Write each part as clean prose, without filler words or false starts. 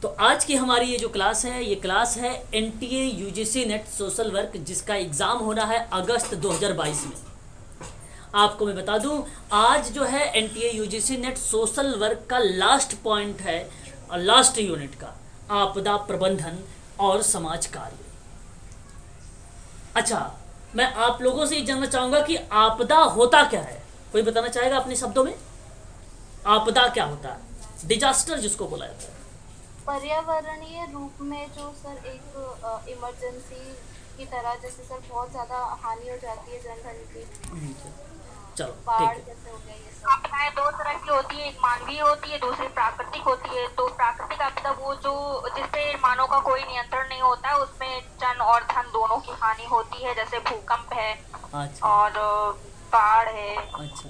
तो आज की हमारी ये जो क्लास है, ये क्लास है NTA UGC net social work, जिसका एग्ज़ाम होना है अगस्त 2022 में। आपको मैं बता दूं, आज जो है NTA UGC net social work का लास्ट पॉइंट है और लास्ट यूनिट का आपदा प्रबंधन और समाज कार्य। अच्छा, मैं आप लोगों से ये जानना चाहूँगा कि आपदा होता क्या है। कोई बताना चाहेगा अपने शब्दों में आपदा क्या होता है? डिजास्टर जिसको बोला जाता है। पर्यावरणीय रूप में जो सर एक इमरजेंसी की तरह, जैसे सर बहुत ज्यादा हानि हो जाती है जनधन की, चलो ठीक बाढ़ है। जैसे हो गया ये सब। आपदाएं दो तरह की होती है, एक मानवीय होती है, दूसरी प्राकृतिक होती है। तो प्राकृतिक आपदा वो जो जिसपे मानव का कोई नियंत्रण नहीं होता है, उसमें जन और धन दोनों की हानि होती है, जैसे भूकंप है अच्छा और बाढ़ है। अच्छा,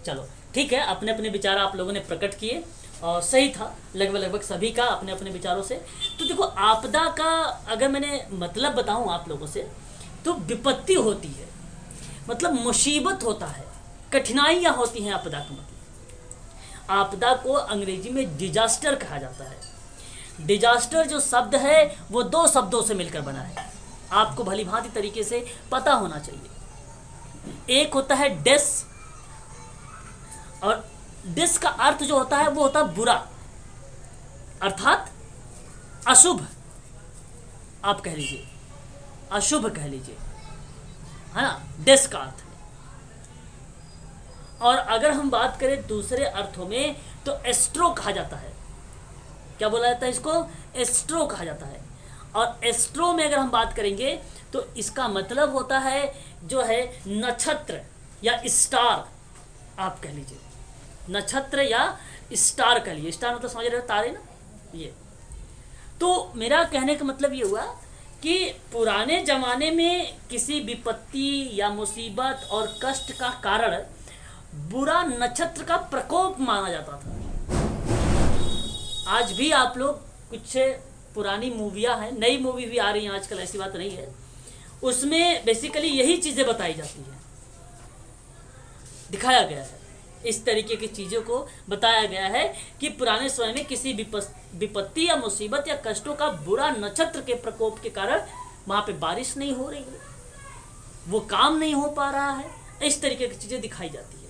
चलो ठीक है। अपने अपने विचार आप लोगों ने प्रकट किए और सही था लगभग लगभग सभी का अपने अपने विचारों से। तो देखो, आपदा का अगर मैंने मतलब बताऊं आप लोगों से, तो विपत्ति होती है, मतलब मुसीबत होता है, कठिनाइयाँ होती हैं। आपदा का मतलब, आपदा को अंग्रेजी में डिजास्टर कहा जाता है। डिजास्टर जो शब्द है वो दो शब्दों से मिलकर बना है, आपको भली भांति तरीके से पता होना चाहिए। एक होता है डेस, और डिस का अर्थ जो होता है वो होता है बुरा, अर्थात अशुभ। आप कह लीजिए अशुभ, कह लीजिए, है ना, डिस का अर्थ है। और अगर हम बात करें दूसरे अर्थों में तो एस्ट्रो कहा जाता है। क्या बोला जाता है इसको? एस्ट्रो कहा जाता है। और एस्ट्रो में अगर हम बात करेंगे तो इसका मतलब होता है जो है नक्षत्र या स्टार, आप कह लीजिए नक्षत्र या स्टार कह लीजिए। स्टार मतलब समझ रहे हो, तारे ना, ये। तो मेरा कहने का मतलब ये हुआ कि पुराने जमाने में किसी विपत्ति या मुसीबत और कष्ट का कारण बुरा नक्षत्र का प्रकोप माना जाता था। आज भी आप लोग कुछ पुरानी मूवियाँ हैं, नई मूवी भी आ रही हैं आजकल, ऐसी बात नहीं है, उसमें बेसिकली यही चीज़ें बताई जाती हैं, दिखाया गया है। इस तरीके की चीज़ों को बताया गया है कि पुराने समय में किसी विपत्ति या मुसीबत या कष्टों का बुरा नक्षत्र के प्रकोप के कारण वहाँ पे बारिश नहीं हो रही है, वो काम नहीं हो पा रहा है, इस तरीके की चीज़ें दिखाई जाती है।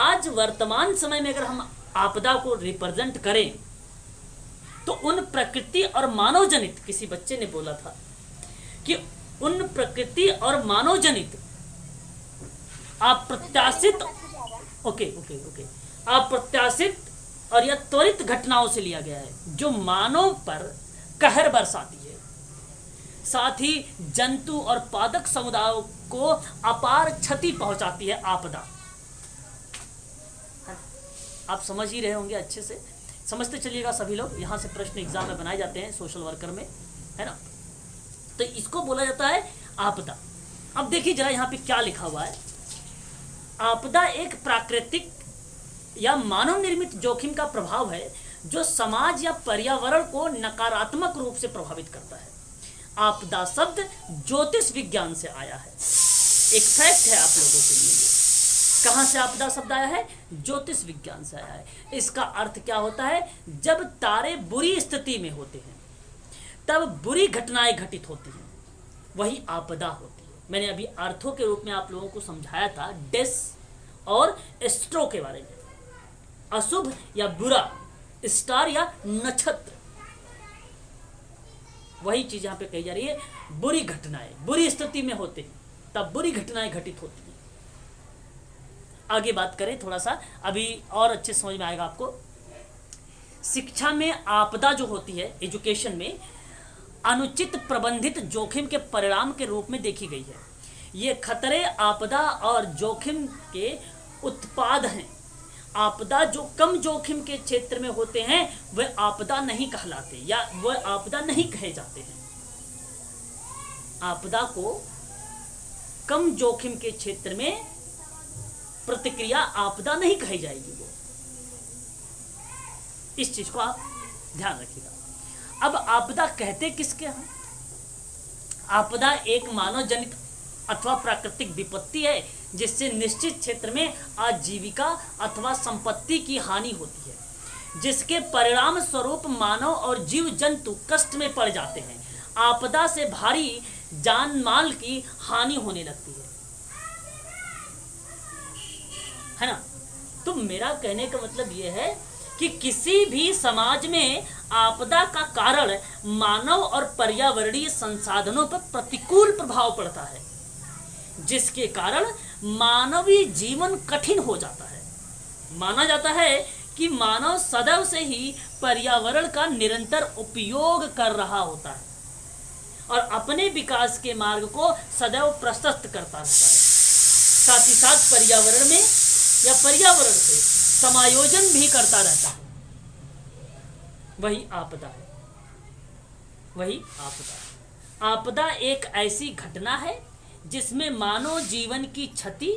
आज वर्तमान समय में अगर हम आपदा को रिप्रेजेंट करें तो उन प्रकृति और मानव जनित, किसी बच्चे ने बोला था कि उन प्रकृति और मानव जनित अप्रत्याशित, ओके ओके ओके, अप्रत्याशित और या त्वरित घटनाओं से लिया गया है जो मानव पर कहर बरसाती है, साथ ही जंतु और पादप समुदायों को अपार क्षति पहुंचाती है आपदा। आप समझ ही रहे होंगे, अच्छे से समझते चलिएगा सभी लोग। यहाँ से प्रश्न एग्जाम में बनाए जाते हैं सोशल वर्कर में, है ना। तो इसको बोला जाता है आपदा। अब देखिए जरा यहाँ पे क्या लिखा हुआ है। आपदा एक प्राकृतिक या मानव निर्मित जोखिम का प्रभाव है जो समाज या पर्यावरण को नकारात्मक रूप से प्रभावित करता है। आपदा शब्द ज्योतिष विज्ञान से आया है, एक फैक्ट है आप लोगों के लिए। कहाँ से आपदा शब्द आया है? ज्योतिष विज्ञान से आया है। इसका अर्थ क्या होता है? जब तारे बुरी स्थिति में होते हैं तब बुरी घटनाएं घटित होती हैं, वही आपदा होती है। मैंने अभी अर्थों के रूप में आप लोगों को समझाया था डेस और एस्ट्रो के बारे में, अशुभ या बुरा, स्टार या नक्षत्र, वही चीज यहाँ पे कही जा रही है। बुरी घटनाएं, बुरी स्थिति में होते हैं तब बुरी घटनाएं घटित होती हैं। आगे बात करें थोड़ा सा, अभी और अच्छे समझ में आएगा आपको। शिक्षा में आपदा जो होती है, एजुकेशन में, अनुचित प्रबंधित जोखिम के परिणाम के रूप में देखी गई है। ये खतरे, आपदा और जोखिम के उत्पाद हैं। आपदा जो कम जोखिम के क्षेत्र में होते हैं वह आपदा नहीं कहलाते या वह आपदा नहीं कहे जाते हैं। आपदा को कम जोखिम के क्षेत्र में प्रतिक्रिया आपदा नहीं कही जाएगी। वो, इस चीज को आप ध्यान रखिएगा। अब आपदा कहते किसके हैं? आपदा एक मानव जनित अथवा प्राकृतिक विपत्ति है जिससे निश्चित क्षेत्र में आजीविका अथवा संपत्ति की हानि होती है। जिसके परिणाम स्वरूप मानव और जीव जंतु कष्ट में पड़ जाते हैं। आपदा से भारी जान माल की हानि होने लगती है ना। तो मेरा कहने का मतलब यह है कि किसी भी समाज में आपदा का कारण मानव और पर्यावरणीय संसाधनों पर प्रतिकूल प्रभाव पड़ता है, जिसके कारण मानवीय जीवन कठिन हो जाता है। माना जाता है कि मानव सदैव से ही पर्यावरण का निरंतर उपयोग कर रहा होता है और अपने विकास के मार्ग को सदैव प्रशस्त करता रहता है। साथ ही साथ पर्यावरण में या पर्यावरण से समायोजन भी करता रहता है। वही आपदा है, वही आपदा। आपदा एक ऐसी घटना है जिसमें मानव जीवन की क्षति,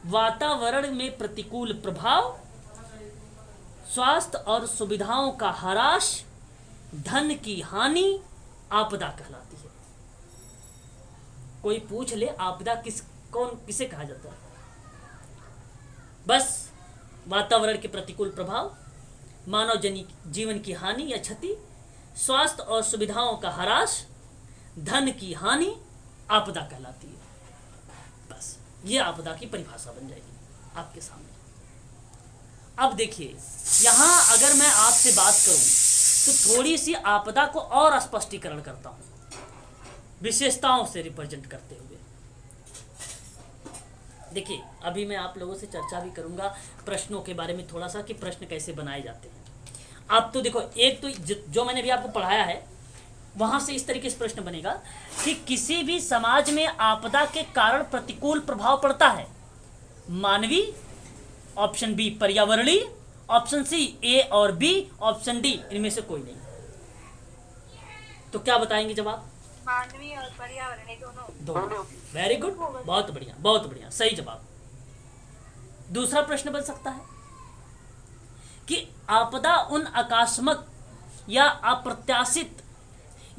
वातावरण में प्रतिकूल प्रभाव, स्वास्थ्य और सुविधाओं का ह्रास, धन की हानि आपदा कहलाती है। कोई पूछ ले आपदा किसे कहा जाता है? बस वातावरण के प्रतिकूल प्रभाव, मानव जीवन की हानि या क्षति, स्वास्थ्य और सुविधाओं का ह्रास, धन की हानि आपदा कहलाती है। बस ये आपदा की परिभाषा बन जाएगी आपके सामने। अब देखिए, यहाँ अगर मैं आपसे बात करूं तो थोड़ी सी आपदा को और स्पष्टीकरण करता हूं, विशेषताओं से रिप्रेजेंट करते हुए। देखिए, अभी मैं आप लोगों से चर्चा भी करूंगा प्रश्नों के बारे में थोड़ा सा, कि प्रश्न कैसे बनाए जाते हैं। आप तो देखो, एक तो जो मैंने भी आपको पढ़ाया है वहां से इस तरीके से प्रश्न बनेगा कि किसी भी समाज में आपदा के कारण प्रतिकूल प्रभाव पड़ता है। मानवीय, ऑप्शन बी पर्यावरणीय, ऑप्शन सी ए और बी, ऑप्शन डी इनमें से कोई नहीं। तो क्या बताएंगे जवाब? मानवीय और पर्यावरणीय दोनों। वेरी गुड, बहुत बढ़िया, बहुत बढ़िया, सही जवाब। दूसरा प्रश्न बन सकता है कि आपदा उन आकस्मिक या अप्रत्याशित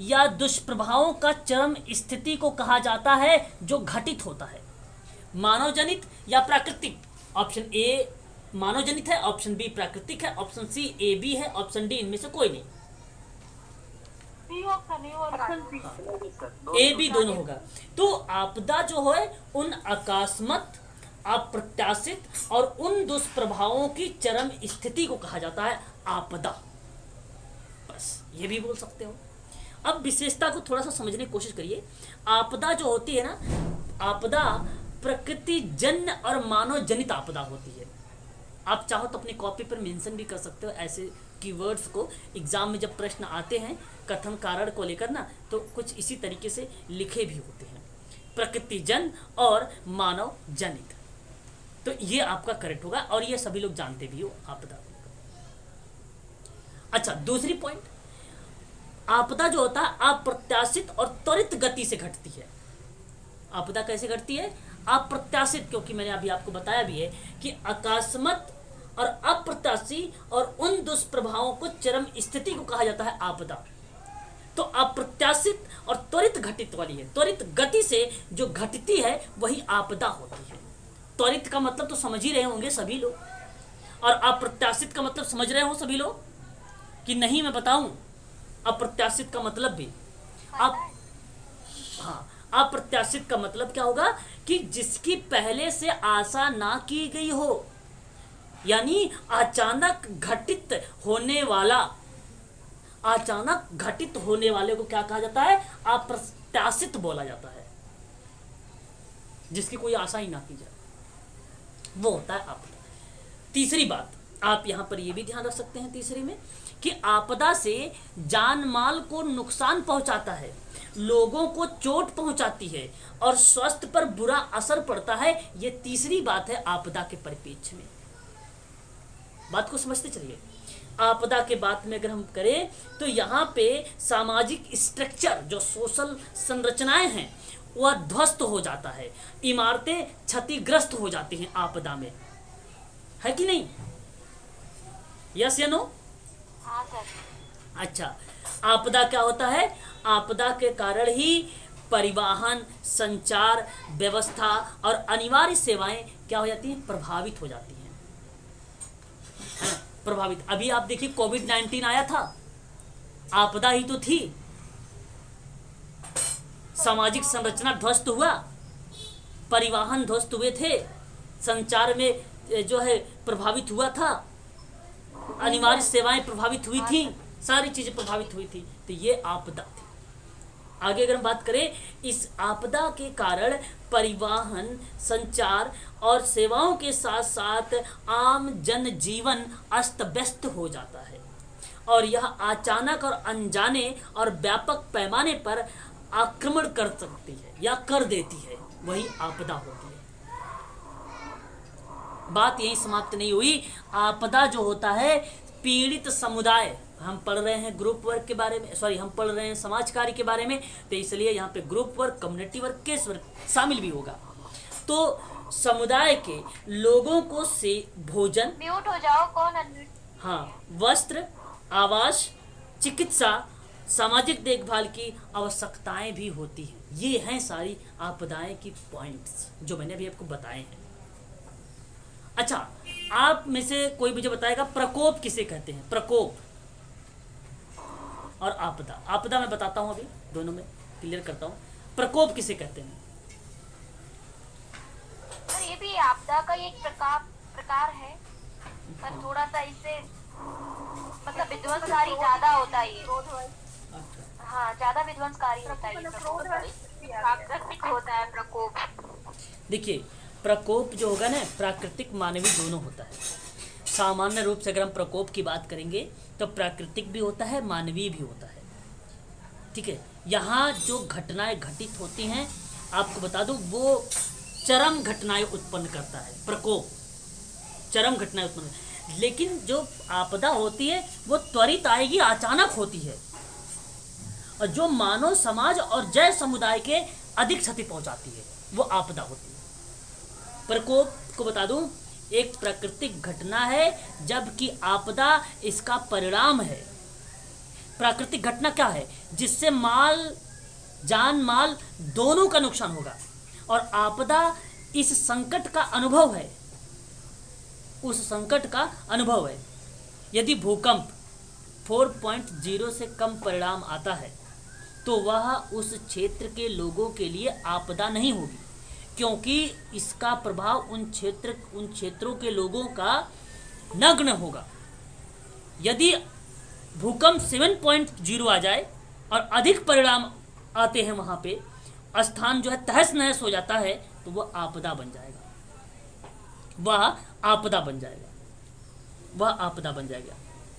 या दुष्प्रभावों का चरम स्थिति को कहा जाता है जो घटित होता है। मानव जनित या प्राकृतिक? ऑप्शन ए मानव जनित है, ऑप्शन बी प्राकृतिक है, ऑप्शन सी ए बी है, ऑप्शन डी इनमें से कोई नहीं। ए बी दोनों होगा। तो आपदा जो है उन अकस्मात, अप्रत्याशित और उन दुष्प्रभावों की चरम स्थिति को कहा जाता है आपदा। बस ये भी बोल सकते हो। अब विशेषता को थोड़ा सा समझने की कोशिश करिए। आपदा जो होती है ना, आपदा प्रकृति जन्य और मानव जनित आपदा होती है। आप चाहो तो अपनी कॉपी पर मेंशन भी कर सकते हो ऐसे कीवर्ड्स को। एग्जाम में जब प्रश्न आते हैं कथन कारण को लेकर ना, तो कुछ इसी तरीके से लिखे भी होते हैं, प्रकृति जन्य और मानव जनित। तो ये आपका करेक्ट होगा और ये सभी लोग जानते भी हो आपदा। अच्छा, दूसरी पॉइंट, आपदा जो होता है अप्रत्याशित और त्वरित गति से घटती है। आपदा कैसे घटती है? अप्रत्याशित, क्योंकि मैंने अभी आपको बताया भी है कि अकस्मात और अप्रत्याशित और उन दुष्प्रभावों को चरम स्थिति को कहा जाता है आपदा। तो अप्रत्याशित और त्वरित घटित वाली है, त्वरित गति से जो घटती है वही आपदा होती है। त्वरित का मतलब तो समझ ही रहे होंगे सभी लोग, और अप्रत्याशित का मतलब समझ रहे हो सभी लोग कि नहीं? मैं बताऊं अप्रत्याशित का मतलब भी। आप हाँ, अप्रत्याशित का मतलब क्या होगा कि जिसकी पहले से आशा ना की गई हो, यानी अचानक घटित होने वाला, अचानक घटित होने वाले को क्या कहा जाता है? अप्रत्याशित बोला जाता है। जिसकी कोई आशा ही ना की जाए वो होता है आपदा। तीसरी बात आप यहां पर यह भी ध्यान रख सकते हैं तीसरी में, कि आपदा से जान माल को नुकसान पहुंचाता है, लोगों को चोट पहुंचाती है और स्वास्थ्य पर बुरा असर पड़ता है। यह तीसरी बात है आपदा के परिप्रेक्ष्य में। बात को समझते चलिए। आपदा के बात में अगर हम करें तो यहाँ पे सामाजिक स्ट्रक्चर, जो सोशल संरचनाएं हैं, वह ध्वस्त हो जाता है, इमारतें क्षतिग्रस्त हो जाती हैं आपदा में, है कि नहीं? यस या नो? हाँ सर। अच्छा, आपदा क्या होता है? आपदा के कारण ही परिवहन, संचार व्यवस्था और अनिवार्य सेवाएं क्या हो जाती हैं? प्रभावित हो जाती हैं, है ना? प्रभावित। अभी आप देखिए कोविड-19 आया था, आपदा ही तो थी। सामाजिक संरचना ध्वस्त हुआ, परिवहन ध्वस्त हुए थे, संचार में जो है प्रभावित हुआ था, अनिवार्य सेवाएं प्रभावित हुई थी, सारी चीजें प्रभावित हुई थी। तो ये आपदा थी। आगे अगर हम बात करें, इस आपदा के कारण परिवहन, संचार और सेवाओं के साथ साथ आम जनजीवन अस्त व्यस्त हो जाता है और यह अचानक और अनजाने और व्यापक पैमाने पर आक्रमण कर सकती है या कर देती है, वही आपदा होती है। बात यही समाप्त नहीं हुई। आपदा जो होता है, पीड़ित समुदाय, हम पढ़ रहे हैं ग्रुप वर्क के बारे में, हम पढ़ रहे हैं समाज कार्य के बारे में, तो इसलिए यहाँ पे group work, community work, case work शामिल भी होगा। तो समुदाय के लोगों को से भोजन, म्यूट हो जाओ, कौन अनम्यूट? हाँ, वस्त्र, आवास, चिकित्सा, सामाजिक देखभाल की आवश्यकताएं भी होती हैं। ये हैं सारी आपदाएं की पॉइंट्स जो मैंने अभी आपको बताए हैं। अच्छा, आप में से कोई मुझे बताएगा प्रकोप किसे कहते हैं? प्रकोप और आपदा। आपदा मैं बताता हूं, अभी दोनों में क्लियर करता हूं। प्रकोप किसे कहते हैं? और ये भी आपदा का एक प्रकार है, पर थोड़ा सा इससे मतलब विध्वंसकारी ज्यादा होता है ये। हाँ, ज्यादा विध्वंसकारी होता है ये। प्राकृतिक होता है प्रकोप। देखिए, प्रकोप जो होगा ना, प्राकृतिक मानवीय दोनों होता है। सामान्य रूप से अगर हम प्रकोप की बात करेंगे तो प्राकृतिक भी होता है, मानवीय भी होता है। ठीक है, यहाँ जो घटनाएं घटित होती हैं, आपको बता दूं, वो चरम घटनाएं उत्पन्न करता है। प्रकोप चरम घटनाएं उत्पन्न, लेकिन जो आपदा होती है वो त्वरित आएगी, अचानक होती है, और जो मानव समाज और जय समुदाय के अधिक क्षति पहुंचाती है, वो आपदा होती है। प्रकोप को बता दूं, एक प्राकृतिक घटना है, जबकि आपदा इसका परिणाम है। प्राकृतिक घटना क्या है? जिससे जान माल दोनों का नुकसान होगा, और आपदा इस संकट का अनुभव है, उस संकट का अनुभव है। यदि भूकंप 4.0 से कम परिणाम आता है तो वह उस क्षेत्र के लोगों के लिए आपदा नहीं होगी, क्योंकि इसका प्रभाव उन क्षेत्रों के लोगों का नग्न होगा। यदि भूकंप 7.0 आ जाए और अधिक परिणाम आते हैं, वहाँ पे स्थान जो है तहस नहस हो जाता है, तो वह आपदा बन जाएगा, वह आपदा बन जाएगा, वह आपदा बन जाएगा।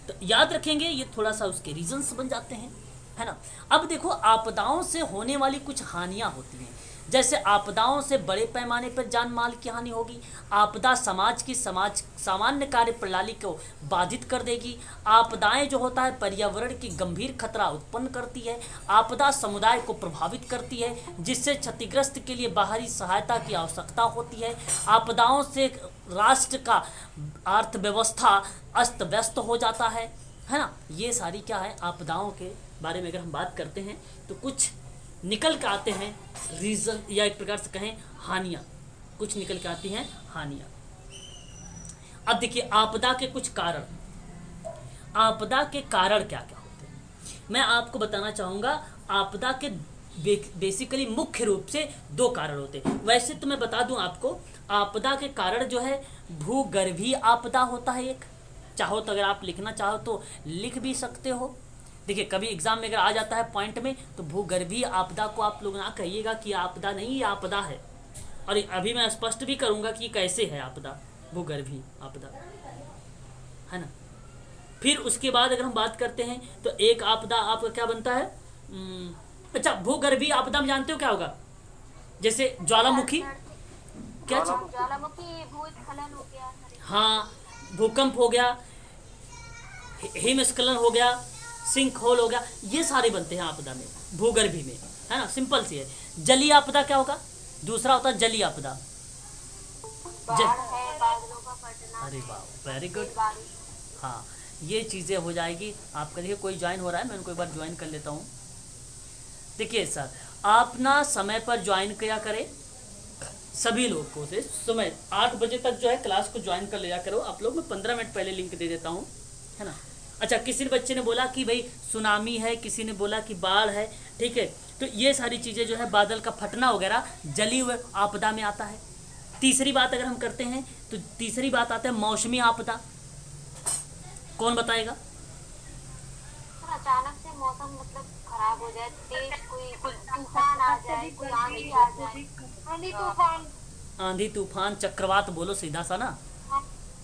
तो याद रखेंगे, ये थोड़ा सा उसके रीजंस बन जाते हैं, है ना। अब देखो, आपदाओं से होने वाली कुछ हानियां होती हैं। जैसे आपदाओं से बड़े पैमाने पर जान माल की हानि होगी। आपदा समाज सामान्य कार्य प्रणाली को बाधित कर देगी। आपदाएं जो होता है पर्यावरण की गंभीर खतरा उत्पन्न करती है। आपदा समुदाय को प्रभावित करती है, जिससे क्षतिग्रस्त के लिए बाहरी सहायता की आवश्यकता होती है। आपदाओं से राष्ट्र का अर्थव्यवस्था अस्त व्यस्त हो जाता है ना। ये सारी क्या है, आपदाओं के बारे में अगर हम बात करते हैं तो कुछ निकल के आते हैं रीजन, या एक प्रकार से कहें हानियां, कुछ निकल के आती हैं हानियां। अब देखिए, आपदा के कुछ कारण, आपदा के कारण क्या क्या होते हैं, मैं आपको बताना चाहूँगा। आपदा के बेसिकली मुख्य रूप से 2 कारण होते हैं। वैसे तो मैं बता दूं आपको, आपदा के कारण जो है भूगर्भीय आपदा होता है एक। चाहो तो अगर आप लिखना चाहो तो लिख भी सकते हो। देखिए, कभी एग्जाम में अगर आ जाता है पॉइंट में, तो भूगर्भीय आपदा को आप लोग ना कहिएगा कि आपदा नहीं, ये आपदा है। और अभी मैं स्पष्ट भी करूंगा कि कैसे है आपदा, भूगर्भीय आपदा, है ना। फिर उसके बाद अगर हम बात करते हैं तो एक आपदा आपका क्या बनता है, अच्छा, भूगर्भीय आपदा में जानते हो क्या होगा? जैसे ज्वालामुखी, क्या ज्वालामुखी, भूस्खलन हो गया, हाँ, भूकंप हो गया, हिमस्खलन हो गया, सिंक होल हो गया, ये सारे बनते हैं आपदा में, भूगर्भी में, है ना। सिंपल सी है। जलीय आपदा क्या होगा? दूसरा होता है जलीय आपदा। बादलों का फटना। अरे वाह, वेरी गुड। हाँ, ये चीज़ें हो जाएगी आपका। देखिए, कोई ज्वाइन हो रहा है, मैं उनको एक बार ज्वाइन कर लेता हूँ। देखिए सर, आप ना समय पर ज्वाइन किया करें, सभी लोगों को से समय 8 बजे तक जो है क्लास को ज्वाइन कर लिया करो आप लोग। मैं 15 मिनट पहले लिंक दे देता हूँ, है ना। अच्छा, किसी बच्चे ने बोला कि भाई सुनामी है, किसी ने बोला कि बाढ़ है, ठीक है। तो ये सारी चीज़ें जो है बादल का फटना वगैरह जली हुए आपदा में आता है। तीसरी बात अगर हम करते हैं तो तीसरी बात आता है मौसमी आपदा। कौन बताएगा? अचानक से मौसम मतलब खराब हो जाए, तेज कोई तूफान आ जाए, कोई आंधी आ जाए, आंधी तूफान। आंधी तूफान, चक्रवात बोलो सीधा सा ना,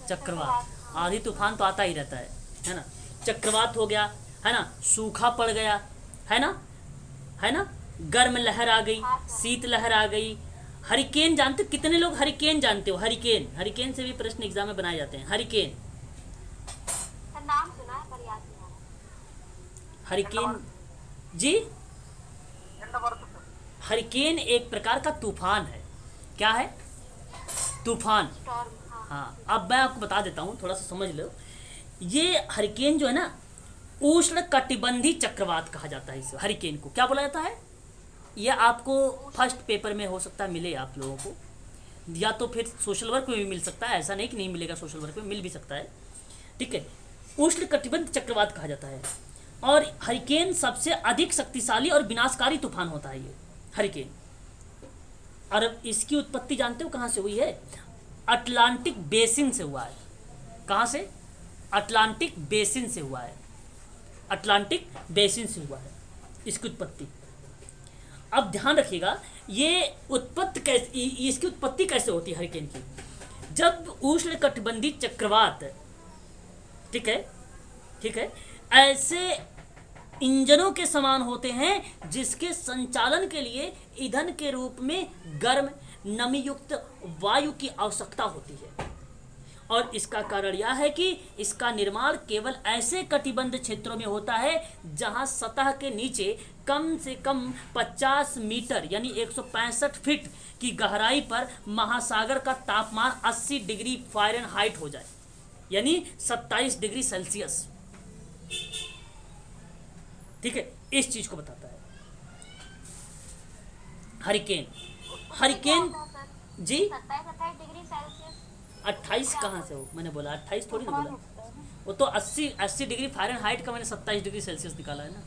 चक्रवात। आंधी तूफान तो आता ही रहता है ना। चक्रवात हो गया, है ना, सूखा पड़ गया, है ना, है ना, गर्म लहर आ गई, शीत लहर आ गई। हरिकेन जानते हो? कितने लोग हरिकेन जानते हो? हरिकेन, हरिकेन से भी प्रश्न एग्जाम में बनाए जाते हैं। हरिकेन, नाम सुना है पर याद नहीं आ रहा। हरिकेन जी, हरिकेन एक प्रकार का तूफान है। क्या है? तूफान। स्टॉर्म। हाँ, अब मैं आपको बता देता हूँ, थोड़ा सा समझ लो। ये हरिकेन जो है ना, उष्ण कटिबंधी चक्रवात कहा जाता है इस हरिकेन को। क्या बोला जाता है? ये आपको फर्स्ट पेपर में हो सकता है मिले आप लोगों को, या तो फिर सोशल वर्क में भी मिल सकता है। ऐसा नहीं कि नहीं मिलेगा, सोशल वर्क में मिल भी सकता है, ठीक है। उष्ण कटिबंध चक्रवात कहा जाता है। और हरिकेन सबसे अधिक शक्तिशाली और विनाशकारी तूफान होता है ये हरिकेन। और अब इसकी उत्पत्ति जानते हो कहाँ से हुई है? अटलांटिक बेसिन से हुआ है। कहाँ से? अटलांटिक बेसिन से हुआ है। अटलांटिक बेसिन से हुआ है इसकी उत्पत्ति। अब ध्यान रखिएगा, ये उत्पत्ति कैसे, इसकी उत्पत्ति कैसे होती है हरिकेन की? जब उष्ण कटिबंधी चक्रवात, ठीक है, ठीक है, ऐसे इंजनों के समान होते हैं जिसके संचालन के लिए ईंधन के रूप में गर्म नमी युक्त वायु की आवश्यकता होती है। और इसका कारण यह है कि इसका निर्माण केवल ऐसे कटिबंध क्षेत्रों में होता है जहां सतह के नीचे कम से कम 50 मीटर यानी 165 फीट की गहराई पर महासागर का तापमान 80 डिग्री फ़ारेनहाइट हो जाए, यानी 27 डिग्री सेल्सियस। ठीक है, इस चीज को बताता है हरिकेन। हरिकेन जी 27-28 डिग्री सेल्सियस। 28 कहाँ से हो? मैंने बोला 28 थोड़ी ना बोला, वो तो 80 डिग्री फ़ारेनहाइट का मैंने 27 डिग्री सेल्सियस निकाला है ना।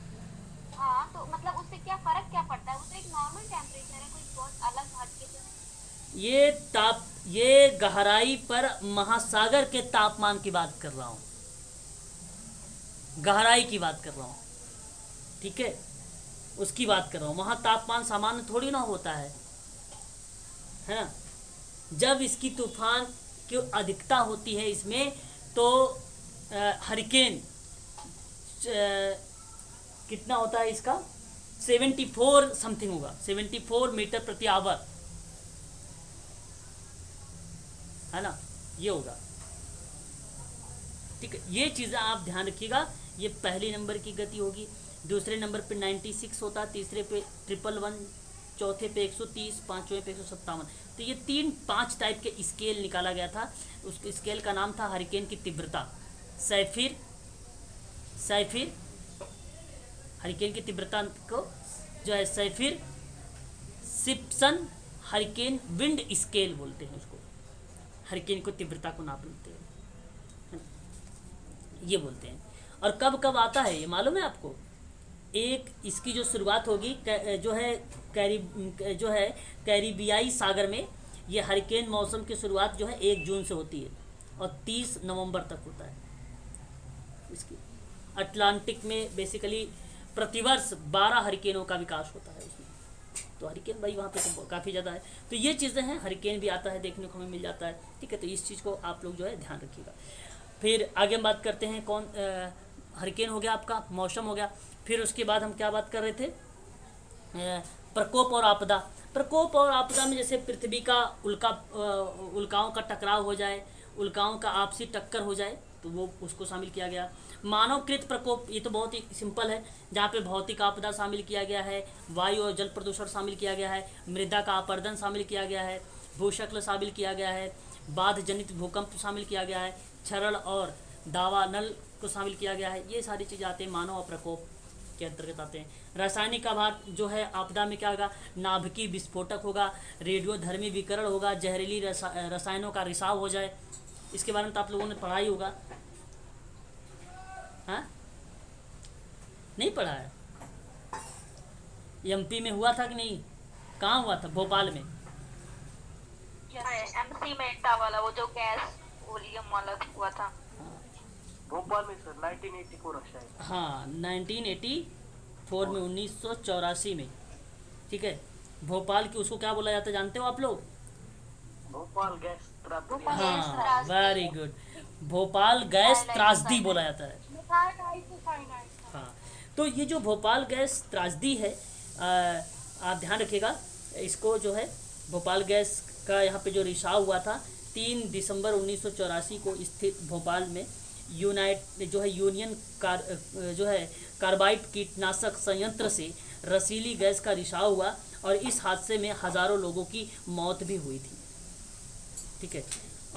हाँ, तो मतलब उससे क्या फर्क क्या पड़ता है? वो तो एक नॉर्मल टेम्परेचर है, कोई बहुत अलग हटके तो। ये गहराई पर महासागर के तापमान की बात कर रहा हूँ, गहराई की बात कर रहा हूँ, ठीक है, उसकी बात कर रहा हूँ। वहाँ तापमान सामान्य थोड़ी ना होता है ना। जब इसकी तूफान की अधिकता होती है इसमें, तो हरिकेन कितना होता है इसका? 74 समथिंग होगा, 74 मीटर प्रति आवर, है ना, ये होगा। ठीक है, ये चीज़ें आप ध्यान रखिएगा। ये पहले नंबर की गति होगी, दूसरे नंबर पे 96 होता है, तीसरे पे 111, चौथे पे 130, पाँचवें पे 157। तो ये 5 टाइप के स्केल निकाला गया था। उस स्केल का नाम था हरिकेन की तीव्रता। सैफिर हरिकेन की तीव्रता को जो है सैफिर सिप्सन हरिकेन विंड स्केल बोलते हैं उसको। हरिकेन को तीव्रता को नाप लेते हैं, ये बोलते हैं। और कब कब आता है ये मालूम है आपको? एक इसकी जो शुरुआत होगी जो है कैरिबियाई सागर में, ये हरिकेन मौसम की शुरुआत जो है 1 जून से होती है और 30 नवंबर तक होता है इसकी। अटलांटिक में बेसिकली प्रतिवर्ष 12 हरिकेनों का विकास होता है उसमें। तो हरिकेन भाई वहाँ पे तो काफ़ी ज़्यादा है। तो ये चीज़ें हैं, हरिकेन भी आता है, देखने को हमें मिल जाता है, ठीक है। तो इस चीज़ को आप लोग जो है ध्यान रखिएगा। फिर आगे हम बात करते हैं, हरिकेन हो गया आपका, मौसम हो गया। फिर उसके बाद हम क्या बात कर रहे थे? प्रकोप और आपदा। प्रकोप और आपदा में जैसे पृथ्वी का उल्काओं का टकराव हो जाए, उल्काओं का आपसी टक्कर हो जाए, तो वो उसको शामिल किया गया। मानवकृत प्रकोप, ये तो बहुत ही सिंपल है, जहाँ पे भौतिक आपदा शामिल किया गया है, वायु और जल प्रदूषण शामिल किया गया है, मृदा का अपरदन शामिल किया गया है, भूशक्ल शामिल किया गया है, बाध जनित भूकंप शामिल किया गया है, क्षरण और दावानल को शामिल किया गया है। ये सारी चीज़ें आते हैं मानव और प्रकोप, के अंतर्गत आते हैं। रासायनिक आघात जो है आपदा में क्या होगा, नाभिकीय विस्फोटक होगा, रेडियोधर्मी विकिरण होगा, जहरीली रसायनों का रिसाव हो जाए। इसके बारे में तो आप लोगों ने पढ़ा ही होगा, हाँ नहीं पढ़ा है? एमपी में हुआ था कि नहीं, कहाँ हुआ था? भोपाल में। एमसी में इट्टा वाला वो जो गैस वोलियम वाला हुआ था भोपाल में सर 1984 शायद। हाँ 1984 में, 1984 में, ठीक है। भोपाल की उसको क्या बोला जाता है जानते हो आप लोग? भोपाल गैस त्रासदी। हाँ वेरी गुड, भोपाल गैस त्रासदी बोला जाता है। हाँ तो ये जो भोपाल गैस त्रासदी है, आप ध्यान रखिएगा इसको, जो है भोपाल गैस का यहाँ पे जो रिसाव हुआ था 3 दिसंबर 1984 को स्थित भोपाल में यूनियन कार्बाइड कीटनाशक संयंत्र से रसीली गैस का रिसाव हुआ और इस हादसे में हज़ारों लोगों की मौत भी हुई थी, ठीक है।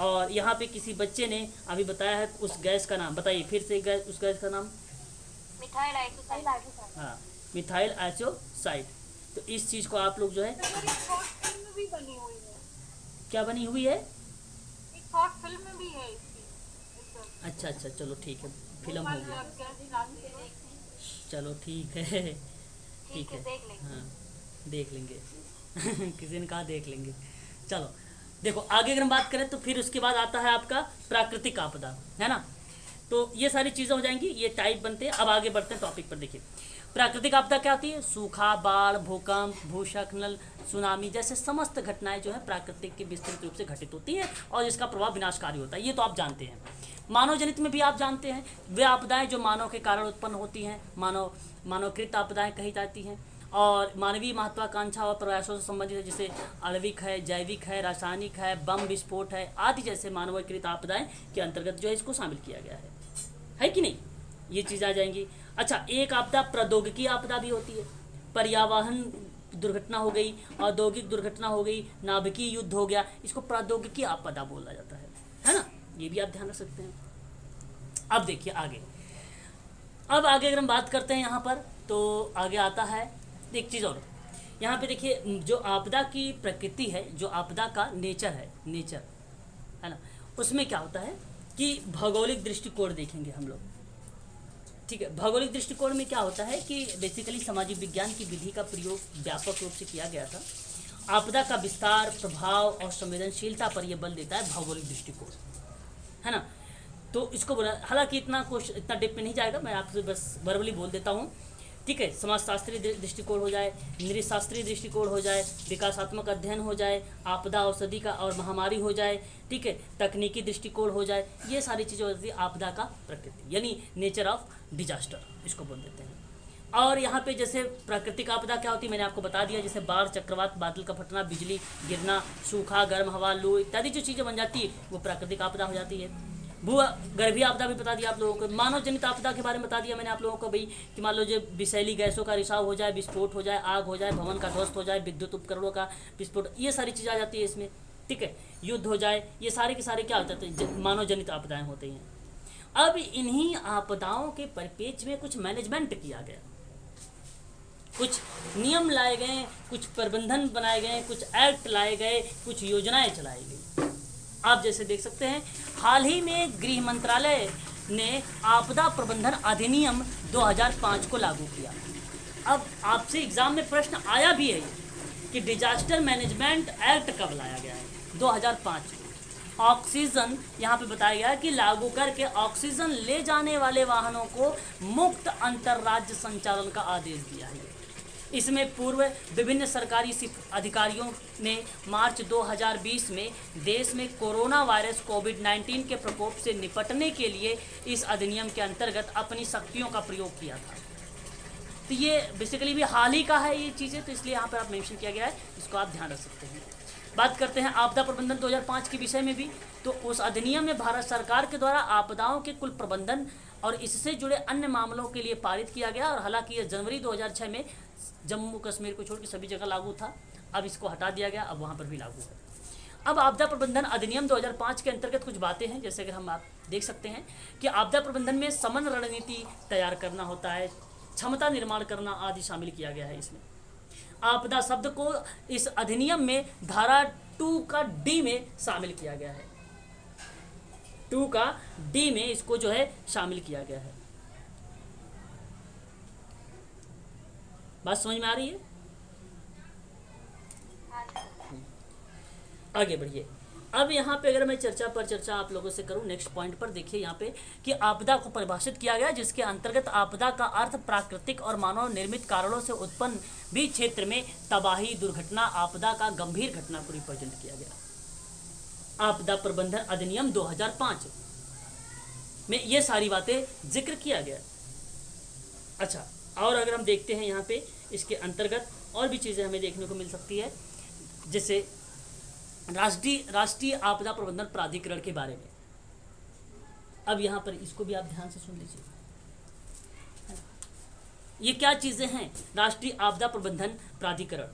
और यहाँ पे किसी बच्चे ने अभी बताया है उस गैस का नाम, बताइए फिर से उस गैस का नाम। मिथाइल आइसोसाइड। हाँ मिथाइल आइसोसाइड। तो इस चीज़ को आप लोग जो है, फिल्म भी बनी हुई है, क्या बनी हुई है? एक शॉर्ट फिल्म भी है इसकी। अच्छा अच्छा चलो ठीक है, फिल्म हो गया, चलो ठीक है ठीक है, देख लेंगे। हाँ देख लेंगे किसी ने कहा देख लेंगे। चलो देखो आगे अगर हम बात करें तो फिर उसके बाद आता है आपका प्राकृतिक आपदा, है ना। तो ये सारी चीज़ें हो जाएंगी, ये टाइप बनते हैं। अब आगे बढ़ते हैं टॉपिक पर। देखिए प्राकृतिक आपदा क्या होती है? सूखा, बाढ़, भूकंप, भूस्खलन, सुनामी जैसे समस्त घटनाएं जो है प्राकृतिक के विस्तृत रूप से घटित होती है और इसका प्रभाव विनाशकारी होता है, ये तो आप जानते हैं। मानव जनित में भी आप जानते हैं, वे आपदाएं जो मानव के कारण उत्पन्न होती हैं, मानवकृत आपदाएं कही जाती हैं और मानवीय महत्वाकांक्षा और प्रयासों से संबंधित है, जैसे आणविक है, जैविक है, रासायनिक है, बम विस्फोट है आदि जैसे मानवीकृत आपदाएं के अंतर्गत जो है इसको शामिल किया गया है कि नहीं? ये चीज़ आ जाएंगी। अच्छा एक आपदा प्रौद्योगिकी आपदा भी होती है, पर्यावरण दुर्घटना हो गई, औद्योगिक दुर्घटना हो गई, नाभिकीय युद्ध हो गया, इसको प्रौद्योगिकी आपदा बोला जाता है ना। ये भी आप ध्यान रख सकते हैं। अब देखिए आगे, अब आगे अगर हम बात करते हैं यहाँ पर तो आगे आता है एक चीज़ और। यहाँ पे देखिए जो आपदा की प्रकृति है, जो आपदा का नेचर है ना, उसमें क्या होता है कि भौगोलिक दृष्टिकोण देखेंगे हम लोग, ठीक है। भौगोलिक दृष्टिकोण में क्या होता है कि बेसिकली सामाजिक विज्ञान की विधि का प्रयोग व्यापक रूप से किया गया था। आपदा का विस्तार, प्रभाव और संवेदनशीलता पर यह बल देता है भौगोलिक दृष्टिकोण, है ना। तो इसको बोला, हालांकि इतना डिप में नहीं जाएगा, मैं आपसे बस वर्बली बोल देता हूँ, ठीक है। समाजशास्त्रीय दृष्टिकोण हो जाए, नृशास्त्रीय दृष्टिकोण हो जाए, विकासात्मक अध्ययन हो जाए, आपदा औषधि का और महामारी हो जाए, ठीक है, तकनीकी दृष्टिकोण हो जाए, ये सारी चीज़ें होती है आपदा का प्रकृति, यानी नेचर ऑफ डिजास्टर इसको बोल देते हैं। और यहाँ पे जैसे प्राकृतिक आपदा क्या होती है मैंने आपको बता दिया, जैसे बाढ़, चक्रवात, बादल का फटना, बिजली गिरना, सूखा, गर्म हवा, लू इत्यादि जो चीज़ें बन जाती है वो प्राकृतिक आपदा हो जाती है। भूगर्भीय आपदा भी बता दिया आप लोगों को। मानव जनित आपदा के बारे में बता दिया मैंने आप लोगों को भाई कि मान लो जो विषैली गैसों का रिसाव हो जाए, विस्फोट हो जाए, आग हो जाए, भवन का ध्वस्त हो जाए, विद्युत उपकरणों का विस्फोट, ये सारी चीज़ें आ जाती है इसमें, ठीक है। युद्ध हो जाए, ये सारे के सारे क्या होते हैं, मानव जनित आपदाएँ होती हैं। अब इन्हीं आपदाओं के परिपेक्ष में कुछ मैनेजमेंट किया गया, कुछ नियम लाए गए, कुछ प्रबंधन बनाए गए, कुछ एक्ट लाए गए, कुछ योजनाएं चलाई गई। आप जैसे देख सकते हैं हाल ही में गृह मंत्रालय ने आपदा प्रबंधन अधिनियम 2005 को लागू किया। अब आपसे एग्जाम में प्रश्न आया भी है कि डिजास्टर मैनेजमेंट एक्ट कब लाया गया है? 2005 को। ऑक्सीजन यहाँ पे बताया गया है कि लागू करके ऑक्सीजन ले जाने वाले वाहनों को मुक्त अंतर्राज्य संचालन का आदेश दिया है। इसमें पूर्व विभिन्न सरकारी अधिकारियों ने मार्च 2020 में देश में कोरोना वायरस कोविड-19 के प्रकोप से निपटने के लिए इस अधिनियम के अंतर्गत अपनी शक्तियों का प्रयोग किया था। तो ये बेसिकली भी हाल ही का है ये चीज़ें, तो इसलिए यहाँ पर आप मेंशन किया गया है, इसको आप ध्यान रख सकते हैं। बात करते हैं आपदा प्रबंधन 2005 के विषय में भी, तो उस अधिनियम में भारत सरकार के द्वारा आपदाओं के कुल प्रबंधन और इससे जुड़े अन्य मामलों के लिए पारित किया गया। और हालांकि यह जनवरी 2006 में जम्मू कश्मीर को छोड़ के सभी जगह लागू था, अब इसको हटा दिया गया, अब वहाँ पर भी लागू है। अब आपदा प्रबंधन अधिनियम 2005 के अंतर्गत कुछ बातें हैं, जैसे कि हम आप देख सकते हैं कि आपदा प्रबंधन में समन्वय रणनीति तैयार करना होता है, क्षमता निर्माण करना आदि शामिल किया गया है इसमें। आपदा शब्द को इस अधिनियम में धारा 2 का डी में शामिल किया गया है। 2 का डी में इसको जो है शामिल किया गया है। बात समझ में आ रही है? आगे बढ़िए। अब यहाँ पे अगर मैं चर्चा आप लोगों से करूँ नेक्स्ट पॉइंट पर, देखिए यहाँ पे कि आपदा को परिभाषित किया गया, जिसके अंतर्गत आपदा का अर्थ प्राकृतिक और मानव निर्मित कारणों से उत्पन्न भी क्षेत्र में तबाही, दुर्घटना, आपदा का गंभीर घटना को रिप्रेजेंट किया गया। आपदा प्रबंधन अधिनियम 2005 में ये सारी बातें जिक्र किया गया। अच्छा, और अगर हम देखते हैं यहाँ पे इसके अंतर्गत और भी चीज़ें हमें देखने को मिल सकती है, जैसे राष्ट्रीय आपदा प्रबंधन प्राधिकरण के बारे में। अब यहाँ पर इसको भी आप ध्यान से सुन लीजिए। ये क्या चीजें हैं राष्ट्रीय आपदा प्रबंधन प्राधिकरण?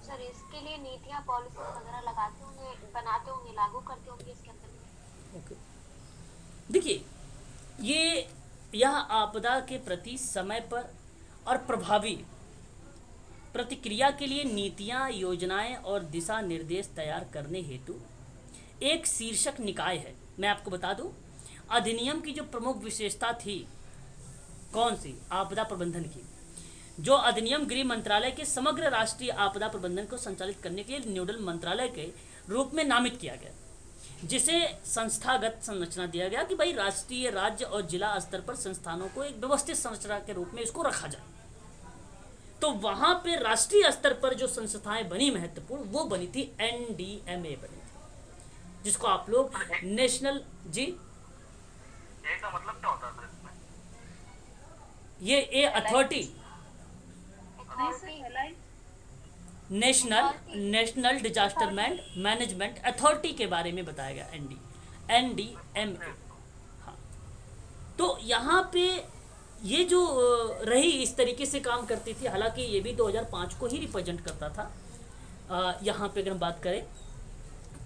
सर, इसके लिए नीतियाँ पॉलिसी वगैरह लगाते होंगे, बनाते होंगे, लागू करते होंगे इसके अंदर। ओके, देखिए यह आपदा के प्रति समय पर और प्रभावी प्रतिक्रिया के लिए नीतियां, योजनाएं और दिशा निर्देश तैयार करने हेतु एक शीर्षक निकाय है। मैं आपको बता दूं, अधिनियम की जो प्रमुख विशेषता थी, कौन सी? आपदा प्रबंधन की। जो अधिनियम गृह मंत्रालय के समग्र राष्ट्रीय आपदा प्रबंधन को संचालित करने के लिए नोडल मंत्रालय के रूप में नामित किया गया, जिसे संस्थागत संरचना दिया गया कि भाई राष्ट्रीय, राज्य और जिला स्तर पर संस्थानों को एक व्यवस्थित संरचना के रूप में इसको रखा जाए। तो वहां पे राष्ट्रीय स्तर पर जो संस्थाएं बनी महत्वपूर्ण, वो बनी थी NDMA बनी थी, जिसको आप लोग नेशनल जी ए का मतलब क्या होता है सर इसमें? ये authority, national disaster management authority के बारे में बताया गया, NDMA। हाँ, तो यहाँ पे ये जो रही इस तरीके से काम करती थी। हालांकि ये भी 2005 को ही रिप्रेजेंट करता था। यहाँ पे अगर हम बात करें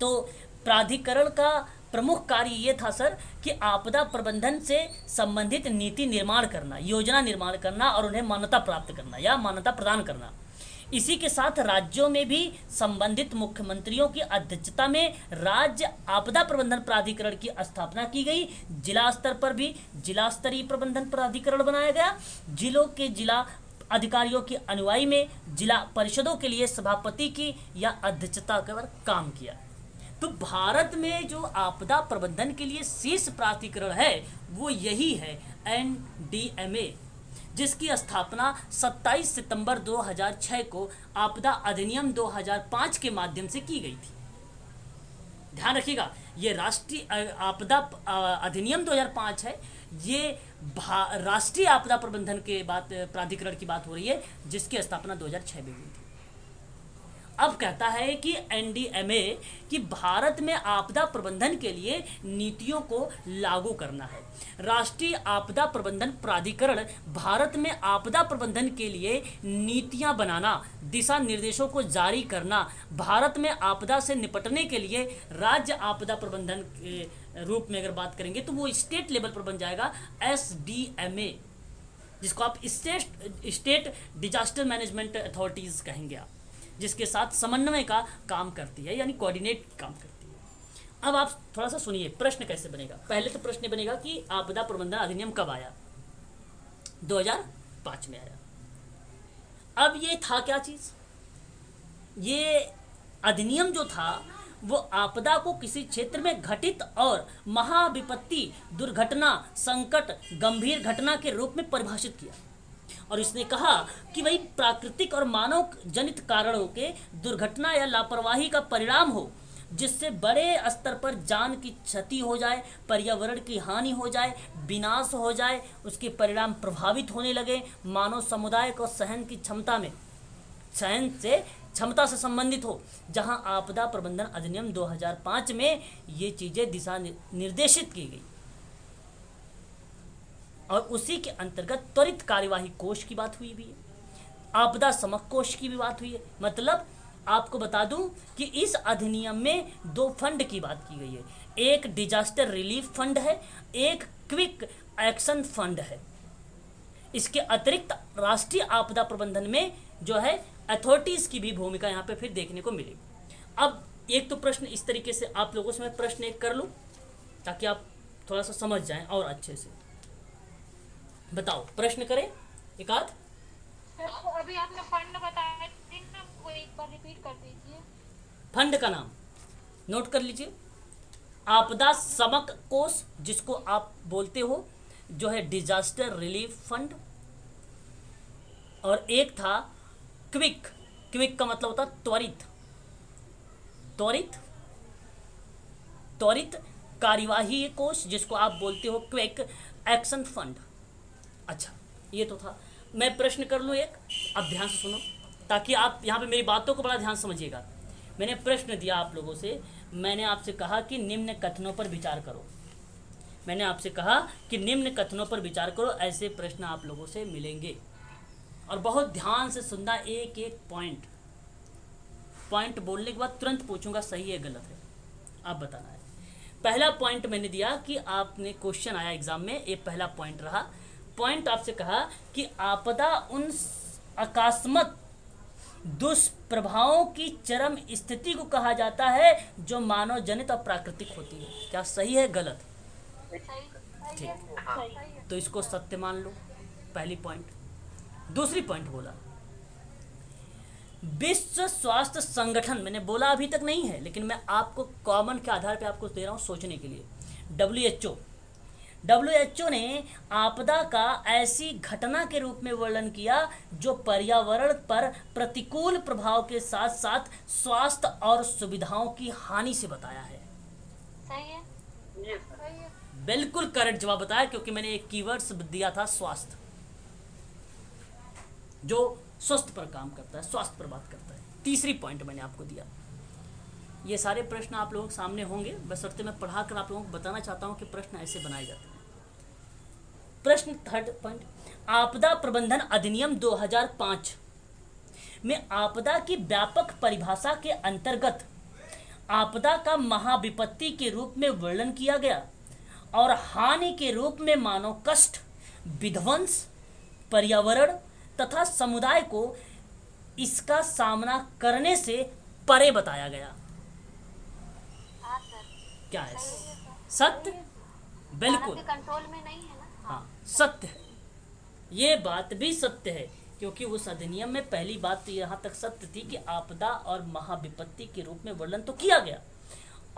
तो प्राधिकरण का प्रमुख कार्य ये था सर कि आपदा प्रबंधन से संबंधित नीति निर्माण करना, योजना निर्माण करना और उन्हें मान्यता प्राप्त करना या मान्यता प्रदान करना। इसी के साथ राज्यों में भी संबंधित मुख्यमंत्रियों की अध्यक्षता में राज्य आपदा प्रबंधन प्राधिकरण की स्थापना की गई। जिला स्तर पर भी जिला स्तरीय प्रबंधन प्राधिकरण बनाया गया। जिलों के जिला अधिकारियों की अनुवाई में जिला परिषदों के लिए सभापति की या अध्यक्षता कर काम किया। तो भारत में जो आपदा प्रबंधन के लिए शीर्ष प्राधिकरण है वो यही है, NDMA, जिसकी स्थापना 27 सितंबर 2006 को आपदा अधिनियम 2005 के माध्यम से की गई थी। ध्यान रखिएगा, ये राष्ट्रीय आपदा अधिनियम 2005 है, ये राष्ट्रीय आपदा प्रबंधन के प्राधिकरण की बात हो रही है, जिसकी स्थापना 2006 में हुई थी। अब कहता है कि NDMA कि भारत में आपदा प्रबंधन के लिए नीतियों को लागू करना है। राष्ट्रीय आपदा प्रबंधन प्राधिकरण भारत में आपदा प्रबंधन के लिए नीतियां बनाना, दिशा निर्देशों को जारी करना, भारत में आपदा से निपटने के लिए राज्य आपदा प्रबंधन के रूप में अगर बात करेंगे तो वो स्टेट लेवल पर बन जाएगा SDMA, जिसको आप स्टेट डिजास्टर मैनेजमेंट अथॉरिटीज़ कहेंगे आप, जिसके साथ समन्वय का काम करती है, यानी कोऑर्डिनेट काम करती है। अब आप थोड़ा सा सुनिए प्रश्न कैसे बनेगा। पहले तो प्रश्न बनेगा कि आपदा प्रबंधन अधिनियम कब आया? 2005 में आया। अब ये था क्या चीज़? ये अधिनियम जो था वो आपदा को किसी क्षेत्र में घटित और महाविपत्ति, दुर्घटना, संकट, गंभीर घटना के रूप में परिभाषित किया। और इसने कहा कि वही प्राकृतिक और मानव जनित कारणों के दुर्घटना या लापरवाही का परिणाम हो, जिससे बड़े स्तर पर जान की क्षति हो जाए, पर्यावरण की हानि हो जाए, विनाश हो जाए, उसके परिणाम प्रभावित होने लगे, मानव समुदाय को सहन क्षमता से संबंधित हो। जहां आपदा प्रबंधन अधिनियम 2005 में ये चीज़ें दिशा निर्देशित की गई और उसी के अंतर्गत त्वरित कार्यवाही कोष की बात हुई भी है, आपदा समक कोष की भी बात हुई है। मतलब आपको बता दूं कि इस अधिनियम में 2 फंड की बात की गई है। एक डिजास्टर रिलीफ फंड है, एक क्विक एक्शन फंड है। इसके अतिरिक्त राष्ट्रीय आपदा प्रबंधन में जो है अथॉरिटीज की भी भूमिका यहाँ पे फिर देखने को मिली। अब एक तो प्रश्न इस तरीके से आप लोगों से मैं प्रश्न एक कर लूँ ताकि आप थोड़ा सा समझ जाएं और अच्छे से। बताओ, प्रश्न करें एक आध। सर अभी आपने फंड बताया थी ना, वो एक बार रिपीट कर दीजिए। फंड का नाम नोट कर लीजिए, आपदा समक कोष, जिसको आप बोलते हो जो है डिजास्टर रिलीफ फंड, और एक था क्विक। क्विक का मतलब होता है त्वरित, त्वरित त्वरित कार्यवाही कोष, जिसको आप बोलते हो क्विक एक्शन फंड। अच्छा, ये तो था। मैं प्रश्न कर लूँ एक, अब ध्यान से सुनो ताकि आप यहाँ पे मेरी बातों को बड़ा ध्यान से समझिएगा। मैंने प्रश्न दिया आप लोगों से, मैंने आपसे कहा कि निम्न कथनों पर विचार करो। मैंने आपसे कहा कि निम्न कथनों पर विचार करो, ऐसे प्रश्न आप लोगों से मिलेंगे और बहुत ध्यान से सुनना, एक एक पॉइंट बोलने के बाद तुरंत पूछूंगा सही है गलत है, आप बताना है। पहला पॉइंट मैंने दिया कि आपने क्वेश्चन आया एग्जाम में, ये पहला पॉइंट रहा। पॉइंट आपसे कहा कि आपदा उन अकस्मात दुष्प्रभावों की चरम स्थिति को कहा जाता है जो मानव जनित और प्राकृतिक होती है। क्या सही है गलत? ठीक, तो इसको सत्य मान लो, पहली पॉइंट। दूसरी पॉइंट बोला विश्व स्वास्थ्य संगठन, मैंने बोला अभी तक नहीं है लेकिन मैं आपको कॉमन के आधार पे आपको दे रहा हूं सोचने के लिए। WHO ने आपदा का ऐसी घटना के रूप में वर्णन किया जो पर्यावरण पर प्रतिकूल प्रभाव के साथ साथ स्वास्थ्य और सुविधाओं की हानि से बताया है। सही है। ये सर बिल्कुल करेक्ट जवाब बताया, क्योंकि मैंने एक कीवर्ड्स दिया था स्वास्थ्य, जो स्वास्थ्य पर काम करता है, स्वास्थ्य पर बात करता है। तीसरी पॉइंट मैंने आपको दिया। ये सारे प्रश्न आप लोगों के सामने होंगे, बशर्ते मैं पढ़ाकर आप लोगों को बताना चाहता हूं कि प्रश्न ऐसे बनाए जाते हैं। प्रश्न थर्ड पॉइंट, आपदा प्रबंधन अधिनियम 2005 में आपदा की व्यापक परिभाषा के अंतर्गत आपदा का महाविपत्ति के रूप में वर्णन किया गया और हानि के रूप में मानव कष्ट, विध्वंस, पर्यावरण तथा समुदाय को इसका सामना करने से परे बताया गया। हाँ सर। क्या है? सही है सर। सत्य? बिल्कुल मानव के कंट्रोल में नहीं है ना। हाँ, सत्य है। ये बात भी सत्य है, क्योंकि उस अधिनियम में पहली बात तो यहाँ तक सत्य थी कि आपदा और महाविपत्ति के रूप में वर्णन तो किया गया,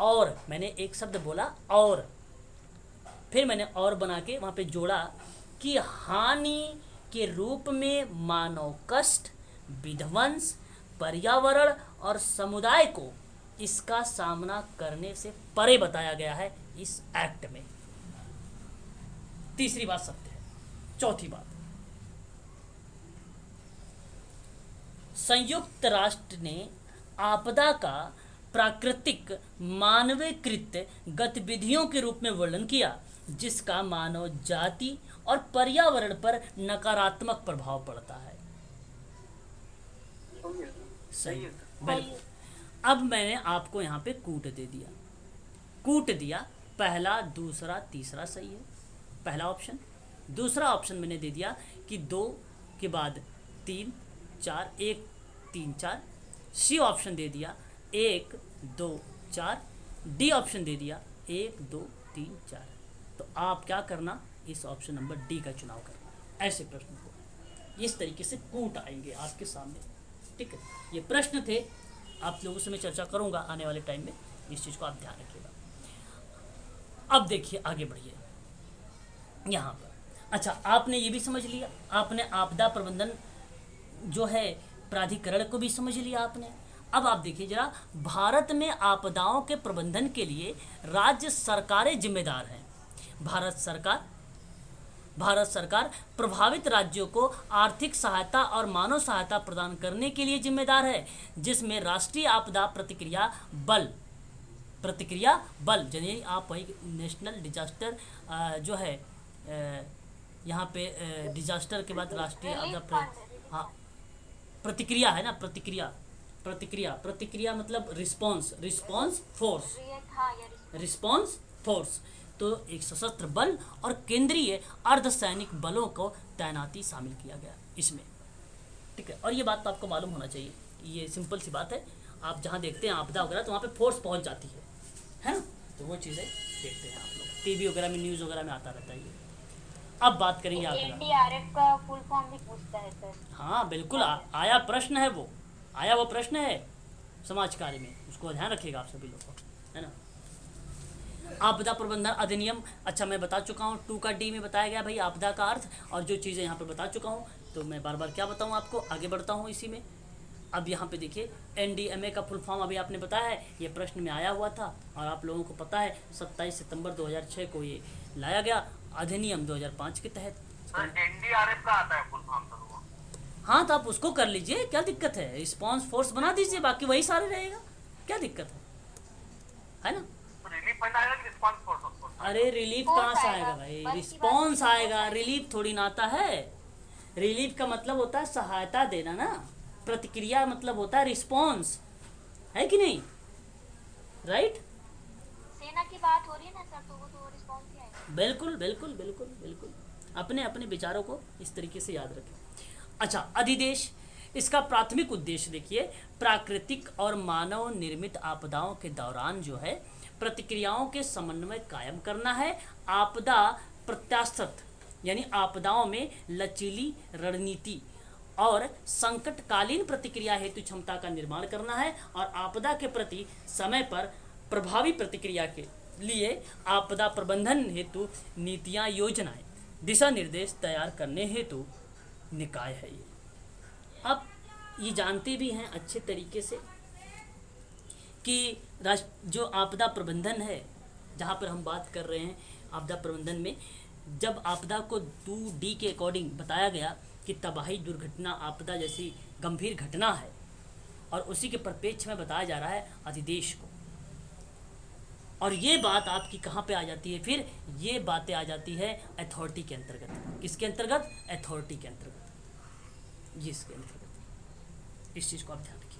और मैंने एक शब्द बोला और, फिर मैंने और बना के वहाँ पे जोड़ा कि हानि के रूप में मानव कष्ट, विध्वंस, पर्यावरण और समुदाय को इसका सामना करने से परे बताया गया है इस एक्ट में। तीसरी बात सत्य है। चौथी बात, संयुक्त राष्ट्र ने आपदा का प्राकृतिक मानवीकृत गतिविधियों के रूप में वर्णन किया जिसका मानव जाति और पर्यावरण पर नकारात्मक प्रभाव पड़ता है। सही, बिल्कुल। अब मैंने आपको यहाँ पे कूट दे दिया, कूट दिया, पहला, दूसरा, तीसरा सही है, पहला ऑप्शन। दूसरा ऑप्शन मैंने दे दिया कि 2 के बाद 3, 4, 1, 3, 4। सी ऑप्शन दे दिया 1, 2, 4। डी ऑप्शन दे दिया 1, 2, 3, 4। तो आप क्या करना, इस ऑप्शन नंबर डी का चुनाव करना। ऐसे प्रश्न को इस तरीके से कूट आएंगे आपके सामने, ठीक है। ये प्रश्न थे, आप लोगों से मैं चर्चा करूंगा आने वाले टाइम में, इस चीज़ को आप ध्यान रखिएगा। अब देखिए आगे बढ़िए यहाँ पर। अच्छा, आपने ये भी समझ लिया, आपने आपदा प्रबंधन जो है प्राधिकरण को भी समझ लिया आपने। अब आप देखिए जरा, भारत में आपदाओं के प्रबंधन के लिए राज्य सरकारें जिम्मेदार हैं। भारत सरकार प्रभावित राज्यों को आर्थिक सहायता और मानव सहायता प्रदान करने के लिए जिम्मेदार है, जिसमें राष्ट्रीय आपदा प्रतिक्रिया बल यानी आप वही नेशनल डिजास्टर जो है यहाँ पे डिजास्टर के बाद राष्ट्रीय आपदा हाँ प्रतिक्रिया है ना, प्रतिक्रिया मतलब रिस्पॉन्स फोर्स, हाँ, ये रिस्पॉन्स फोर्स। तो एक सशस्त्र बल और केंद्रीय अर्धसैनिक बलों को तैनाती शामिल किया गया इसमें, ठीक है। और ये बात तो आपको मालूम होना चाहिए, ये सिंपल सी बात है। आप जहाँ देखते हैं आपदा वगैरह तो वहाँ पे फोर्स पहुँच जाती है ना। तो वो चीज़ें देखते हैं आप लोग, टीवी वगैरह में, न्यूज़ वगैरह में आता रहता है ये। अब बात करेंगे आपदा। एनडीआरएफ का फुल फॉर्म भी पूछता है सर। हाँ बिल्कुल, आया प्रश्न है वो, आया वो प्रश्न है समाज कार्य में, उसको ध्यान रखिएगा आप सभी लोग को, है ना। आपदा प्रबंधन अधिनियम, अच्छा मैं बता चुका हूँ 2 का डी में बताया गया भाई आपदा का अर्थ, और जो चीज़ें यहाँ पर बता चुका हूँ, तो मैं बार बार क्या बताऊँ आपको, आगे बढ़ता हूँ इसी में। अब यहाँ पे देखिए एनडीएमए का फुल फॉर्म अभी आपने बताया है, ये प्रश्न में आया हुआ था और आप लोगों को पता है 27 सितंबर 2006 को ये लाया गया अधिनियम 2005 के तहत। एनडीआरएफ का आता है फुल फॉर्म सर वो। हाँ तो आप उसको कर लीजिए, क्या दिक्कत है, रिस्पॉन्स फोर्स बना दीजिए, बाकी वही सारे रहेगा, क्या दिक्कत है ना। रिलीफ फंड आएगा कि रिस्पांस फोर्स? अरे रिलीफ कहाँ से आएगा भाई, रिस्पॉन्स आएगा, रिलीफ थोड़ी ना आता है। रिलीफ का मतलब होता है सहायता देना ना, प्रतिक्रिया मतलब होता है रिस्पॉन्स, है कि नहीं, राइट। सेना की बात हो रही है ना सर, तो वो तो रिस्पॉन्स ही आएगा। बिल्कुल बिल्कुल बिल्कुल बिल्कुल, अपने अपने विचारों को इस तरीके से याद रखें। अच्छा, अधिदेश, इसका प्राथमिक उद्देश्य देखिए, प्राकृतिक और मानव निर्मित आपदाओं के दौरान जो है प्रतिक्रियाओं के समन्वय कायम करना है, आपदा प्रत्याशत यानी आपदाओं में लचीली रणनीति और संकटकालीन प्रतिक्रिया हेतु क्षमता का निर्माण करना है, और आपदा के प्रति समय पर प्रभावी प्रतिक्रिया के लिए आपदा प्रबंधन हेतु नीतियां, योजनाएं, दिशा निर्देश तैयार करने हेतु निकाय है ये। अब ये जानते भी हैं अच्छे तरीके से कि जो आपदा प्रबंधन है, जहाँ पर हम बात कर रहे हैं आपदा प्रबंधन में, जब आपदा को 2D के अकॉर्डिंग बताया गया कि तबाही, दुर्घटना, आपदा जैसी गंभीर घटना है, और उसी के परिप्रेक्ष्य में बताया जा रहा है अधिदेश को। और ये बात आपकी कहाँ पे आ जाती है, फिर ये बातें आ जाती है अथॉरिटी के अंतर्गत। किसके अंतर्गत? अथॉरिटी के अंतर्गत, जिसके अंतर्गत। इस चीज़ को आप ध्यान रखिए।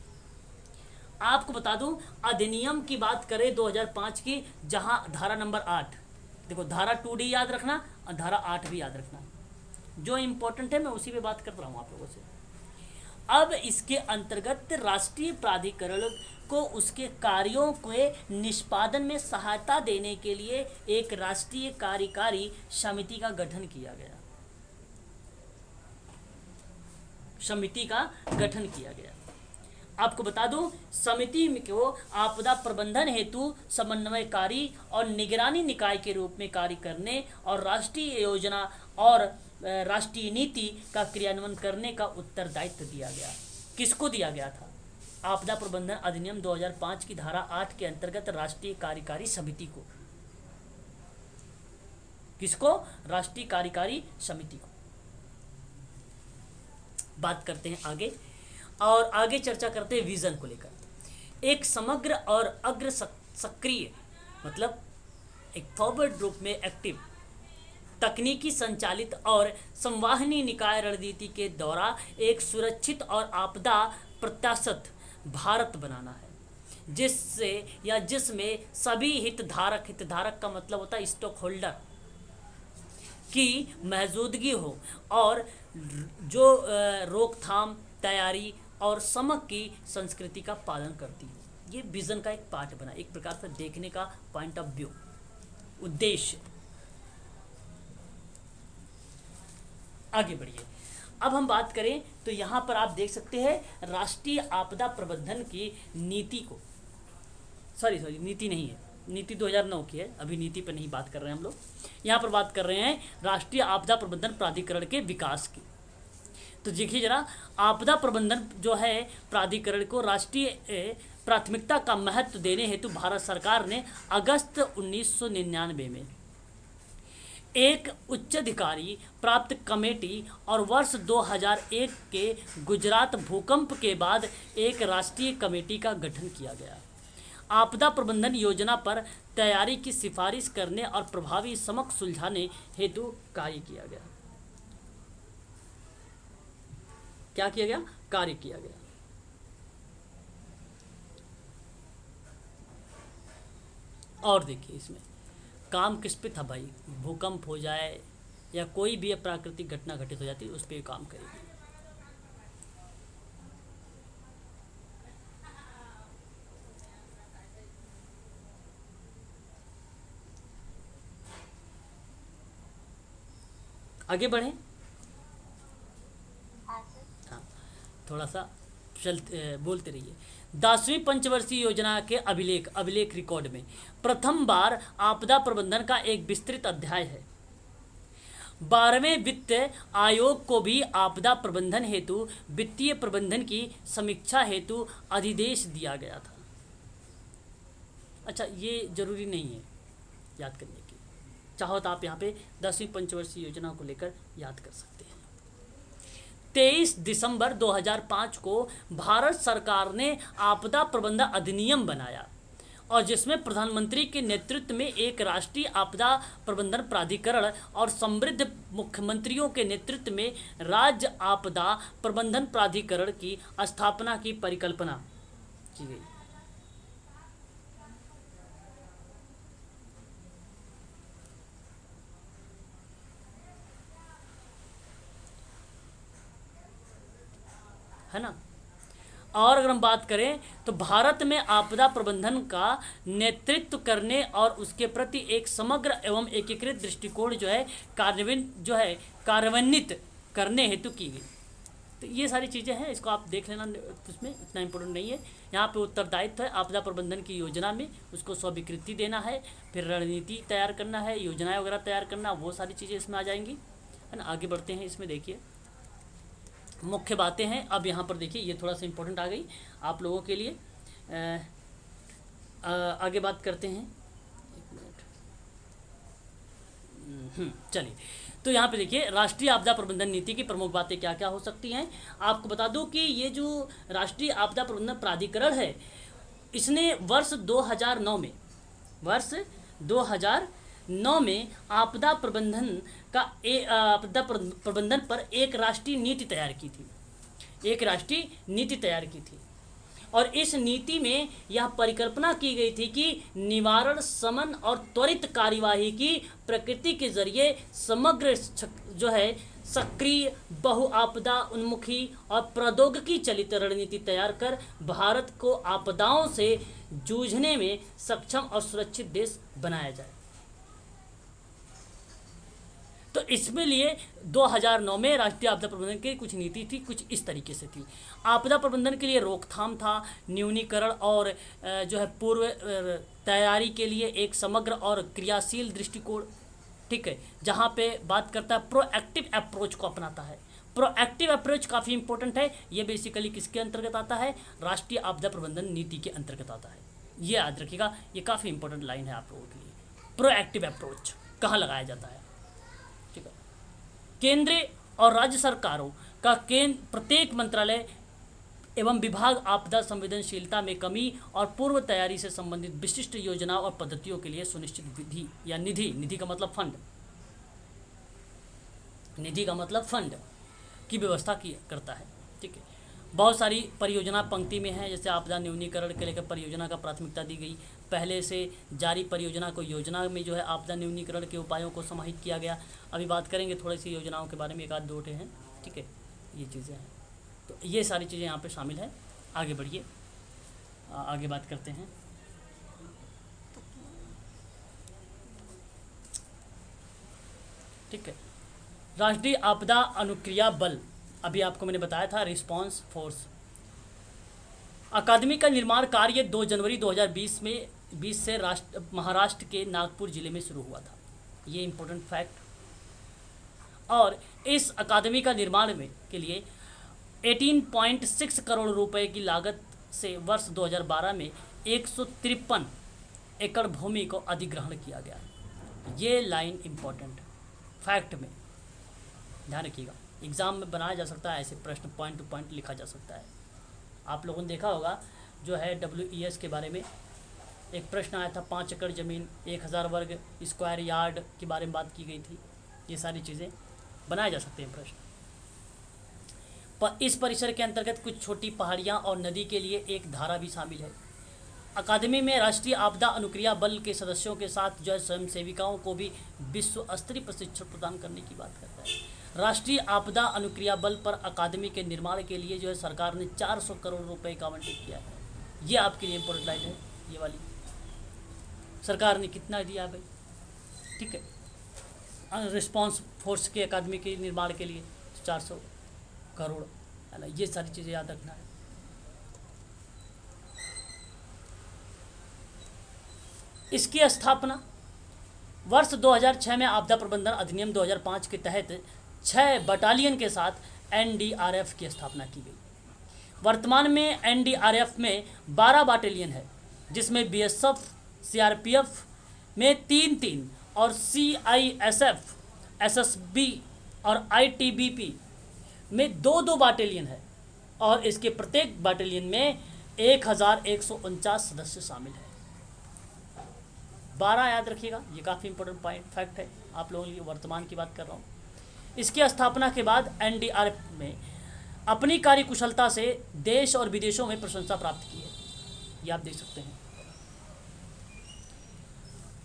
आपको बता दूं, अधिनियम की बात करें 2005 की, जहां धारा नंबर 8, देखो धारा 2D याद रखना और धारा 8 भी याद रखना, जो इम्पोर्टेंट है मैं उसी पे बात कर रहा हूँ आप लोगों से। अब इसके अंतर्गत राष्ट्रीय प्राधिकरण को उसके कार्यों के निष्पादन में सहायता देने के लिए एक राष्ट्रीय कार्यकारी समिति का गठन किया गया, समिति का गठन किया गया। आपको बता दूं, समिति को आपदा प्रबंधन हेतु समन्वयकारी और निगरानी निकाय के रूप में कार्य करने और राष्ट्रीय योजना और राष्ट्रीय नीति का क्रियान्वयन करने का उत्तरदायित्व दिया गया। किसको दिया गया था? आपदा प्रबंधन अधिनियम 2005 की धारा 8 के अंतर्गत राष्ट्रीय कार्यकारी समिति को। किसको? राष्ट्रीय कार्यकारी समिति को। बात करते हैं आगे, और आगे चर्चा करते हैं विजन को लेकर। एक समग्र और अग्र सक्रिय, मतलब एक फॉरवर्ड रूप में एक्टिव, तकनीकी संचालित और संवाहनी निकाय रणनीति के द्वारा एक सुरक्षित और आपदा प्रत्याशत भारत बनाना है, जिससे या जिसमें सभी हितधारक का मतलब होता है स्टॉक होल्डर की मौजूदगी हो, और जो रोकथाम, तैयारी और समक की संस्कृति का पालन करती है। ये विजन का एक पार्ट बना, एक प्रकार से देखने का पॉइंट ऑफ व्यू, उद्देश्य। आगे बढ़िए। अब हम बात करें तो यहाँ पर आप देख सकते हैं राष्ट्रीय आपदा प्रबंधन की नीति को, सॉरी नीति नहीं है, नीति 2009 की है, अभी नीति पर नहीं बात कर रहे हैं हम लोग। यहाँ पर बात कर रहे हैं राष्ट्रीय आपदा प्रबंधन प्राधिकरण के विकास की। तो देखिए जरा, आपदा प्रबंधन जो है प्राधिकरण को राष्ट्रीय प्राथमिकता का महत्व देने हेतु भारत सरकार ने अगस्त 1999 में एक उच्चाधिकारी प्राप्त कमेटी और वर्ष 2001 के गुजरात भूकंप के बाद एक राष्ट्रीय कमेटी का गठन किया गया। आपदा प्रबंधन योजना पर तैयारी की सिफारिश करने और प्रभावी समक सुलझाने हेतु कार्य किया गया। क्या किया गया? कार्य किया गया। और देखिए इसमें काम किस पे था भाई, भूकंप हो जाए या कोई भी प्राकृतिक घटना घटित हो जाती है उस पर काम करेगी। आगे बढ़ें। हाँ सर। हाँ, थोड़ा सा चलते बोलते रहिए। 10वीं पंचवर्षीय योजना के अभिलेख रिकॉर्ड में प्रथम बार आपदा प्रबंधन का एक विस्तृत अध्याय है। 12वें वित्त आयोग को भी आपदा प्रबंधन हेतु वित्तीय प्रबंधन की समीक्षा हेतु अधिदेश दिया गया था। अच्छा, ये जरूरी नहीं है याद करने की, चाहो तो आप यहाँ पे 10वीं पंचवर्षीय योजना को लेकर याद कर सकते हैं। 23 दिसंबर 2005 को भारत सरकार ने आपदा प्रबंधन अधिनियम बनाया और जिसमें प्रधानमंत्री के नेतृत्व में एक राष्ट्रीय आपदा प्रबंधन प्राधिकरण और समृद्ध मुख्यमंत्रियों के नेतृत्व में राज्य आपदा प्रबंधन प्राधिकरण की स्थापना की परिकल्पना की गई। है ना। और अगर हम बात करें तो भारत में आपदा प्रबंधन का नेतृत्व करने और उसके प्रति एक समग्र एवं एकीकृत दृष्टिकोण जो है कार्यान्वित करने हेतु की गई। तो ये सारी चीज़ें हैं, इसको आप देख लेना, उसमें इतना इम्पोर्टेंट नहीं है। यहाँ पे उत्तरदायित्व है आपदा प्रबंधन की योजना में, उसको स्वीकृति देना है, फिर रणनीति तैयार करना है, योजनाएं वगैरह तैयार करना, वो सारी चीज़ें इसमें आ जाएंगी, है ना। आगे बढ़ते हैं, इसमें देखिए मुख्य बातें हैं। अब यहाँ पर देखिए ये थोड़ा सा इम्पोर्टेंट आ गई आप लोगों के लिए। आगे बात करते हैं, एक मिनट। चलिए, तो यहाँ पे देखिए राष्ट्रीय आपदा प्रबंधन नीति की प्रमुख बातें क्या क्या हो सकती हैं। आपको बता दूं कि ये जो राष्ट्रीय आपदा प्रबंधन प्राधिकरण है, इसने वर्ष 2009 में आपदा प्रबंधन पर एक राष्ट्रीय नीति तैयार की थी और इस नीति में यह परिकल्पना की गई थी कि निवारण, शमन और त्वरित कार्यवाही की प्रकृति के जरिए समग्र जो है सक्रिय, बहुआपदा उन्मुखी और प्रौद्योगिकी चलित रणनीति तैयार कर भारत को आपदाओं से जूझने में सक्षम और सुरक्षित देश बनाया जाए। तो इसमें लिए 2009 में राष्ट्रीय आपदा प्रबंधन की कुछ नीति थी, कुछ इस तरीके से थी। आपदा प्रबंधन के लिए रोकथाम था, न्यूनीकरण और जो है पूर्व तैयारी के लिए एक समग्र और क्रियाशील दृष्टिकोण, ठीक है, जहाँ पे बात करता है प्रोएक्टिव अप्रोच को अपनाता है। प्रोएक्टिव अप्रोच काफ़ी इंपॉर्टेंट है। ये बेसिकली किसके अंतर्गत आता है? राष्ट्रीय आपदा प्रबंधन नीति के अंतर्गत आता है। ये याद रखिएगा, ये काफ़ी इंपॉर्टेंट लाइन है आप लोगों के लिए। प्रोएक्टिव अप्रोच कहाँ लगाया जाता है? ठीक है, केंद्र और राज्य सरकारों का प्रत्येक मंत्रालय एवं विभाग आपदा संवेदनशीलता में कमी और पूर्व तैयारी से संबंधित विशिष्ट योजनाओं और पद्धतियों के लिए सुनिश्चित विधि या निधि का मतलब फंड, निधि का मतलब फंड की व्यवस्था करता है। ठीक है, बहुत सारी परियोजना पंक्ति में है, जैसे आपदा न्यूनीकरण के लेकर परियोजना का प्राथमिकता दी गई। पहले से जारी परियोजना को योजना में जो है आपदा न्यूनीकरण के उपायों को समाहित किया गया। अभी बात करेंगे थोड़ी सी योजनाओं के बारे में, एक आध दो हैं। ठीक है, ये चीज़ें हैं, तो ये सारी चीज़ें यहाँ पे शामिल है। आगे बढ़िए, आगे बात करते हैं। ठीक है, राष्ट्रीय आपदा अनुक्रिया बल, अभी आपको मैंने बताया था, रिस्पांस फोर्स। अकादमी का निर्माण कार्य 2 जनवरी 2020 से महाराष्ट्र के नागपुर जिले में शुरू हुआ था। ये इम्पोर्टेंट फैक्ट। और इस अकादमी का निर्माण के लिए 18.6 करोड़ रुपए की लागत से वर्ष 2012 में 153 एकड़ भूमि को अधिग्रहण किया गया। ये लाइन इम्पोर्टेंट फैक्ट में ध्यान रखिएगा, एग्ज़ाम में बनाया जा सकता है, ऐसे प्रश्न पॉइंट टू पॉइंट लिखा जा सकता है। आप लोगों ने देखा होगा जो है WES के बारे में एक प्रश्न आया था, 5 एकड़ ज़मीन 1000 वर्ग स्क्वायर यार्ड के बारे में बात की गई थी। ये सारी चीज़ें बनाए जा सकते हैं प्रश्न। पर इस परिसर के अंतर्गत कुछ छोटी पहाड़ियाँ और नदी के लिए एक धारा भी शामिल है। अकादमी में राष्ट्रीय आपदा अनुक्रिया बल के सदस्यों के साथ जो है स्वयं सेविकाओं को भी विश्व स्तरीय प्रशिक्षण प्रदान करने की बात करता है। राष्ट्रीय आपदा अनुक्रिया बल पर अकादमी के निर्माण के लिए जो है सरकार ने 400 करोड़ रुपए का आवंटित किया है। ये आपके लिए इम्पोर्टेंट लाइन है, ये वाली सरकार ने कितना दिया भाई, ठीक है। रिस्पांस फोर्स के अकादमी के निर्माण के लिए 400 करोड़, है ना। ये सारी चीज़ें याद रखना है। इसकी स्थापना वर्ष 2006 में आपदा प्रबंधन अधिनियम 2005 के तहत 6 बटालियन के साथ एनडीआरएफ की स्थापना की गई। वर्तमान में एनडीआरएफ में 12 बटालियन है, जिसमें बीएसएफ, सीआरपीएफ में 3-3 और सीआईएसएफ, एसएसबी और आईटीबीपी में 2-2 बटालियन है और इसके प्रत्येक बटालियन में 1149 सदस्य शामिल है। 12 याद रखिएगा, ये काफ़ी इंपॉर्टेंट पॉइंट फैक्ट है, आप लोगों के लिए वर्तमान की बात कर रहा हूँ। इसकी स्थापना के बाद एनडीआरएफ में अपनी कार्यकुशलता से देश और विदेशों में प्रशंसा प्राप्त की है, ये आप देख सकते हैं।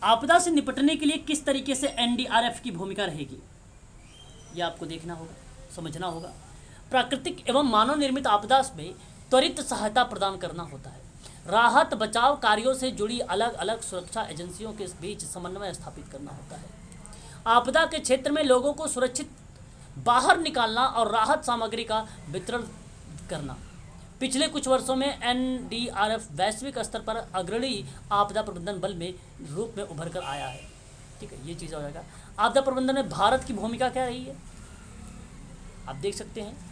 आपदा से निपटने के लिए किस तरीके से एनडीआरएफ की भूमिका रहेगी, ये आपको देखना होगा, समझना होगा। प्राकृतिक एवं मानव निर्मित आपदा में त्वरित सहायता प्रदान करना होता है। राहत बचाव कार्यों से जुड़ी अलग अलग सुरक्षा एजेंसियों के बीच समन्वय स्थापित करना होता है। आपदा के क्षेत्र में लोगों को सुरक्षित बाहर निकालना और राहत सामग्री का वितरण करना। पिछले कुछ वर्षों में एनडीआरएफ वैश्विक स्तर पर अग्रणी आपदा प्रबंधन बल में रूप में उभर कर आया है, ठीक है। ये चीज़ हो जाएगा। आपदा प्रबंधन में भारत की भूमिका क्या रही है, आप देख सकते हैं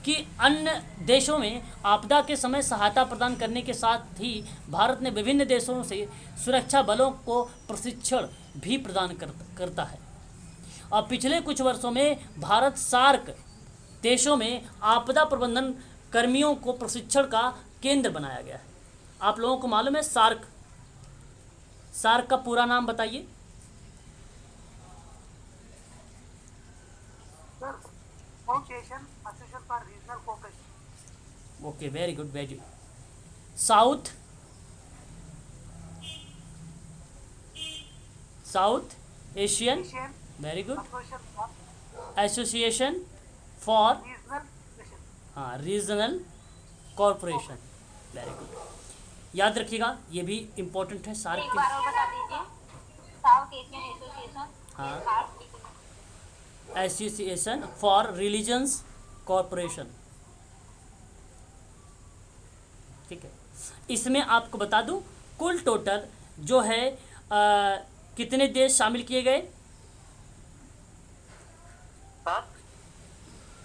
कि अन्य देशों में आपदा के समय सहायता प्रदान करने के साथ ही भारत ने विभिन्न देशों से सुरक्षा बलों को प्रशिक्षण भी प्रदान करता है। और पिछले कुछ वर्षों में भारत सार्क देशों में आपदा प्रबंधन कर्मियों को प्रशिक्षण का केंद्र बनाया गया है। आप लोगों को मालूम है सार्क का पूरा नाम बताइए। Association for Regional Cooperation. Okay, very good, very good. South Asian, very good. Association for regional corporation, very good. याद रखिएगा, ये भी इम्पोर्टेंट है सार्क एक की। बार और बता दीजिए। साउथ एशियन एसोसिएशन, हाँ, एसोसिएशन फॉर रिलीजन्स कॉरपोरेशन, ठीक है। इसमें आपको बता दूं कुल टोटल जो है कितने देश शामिल किए गए,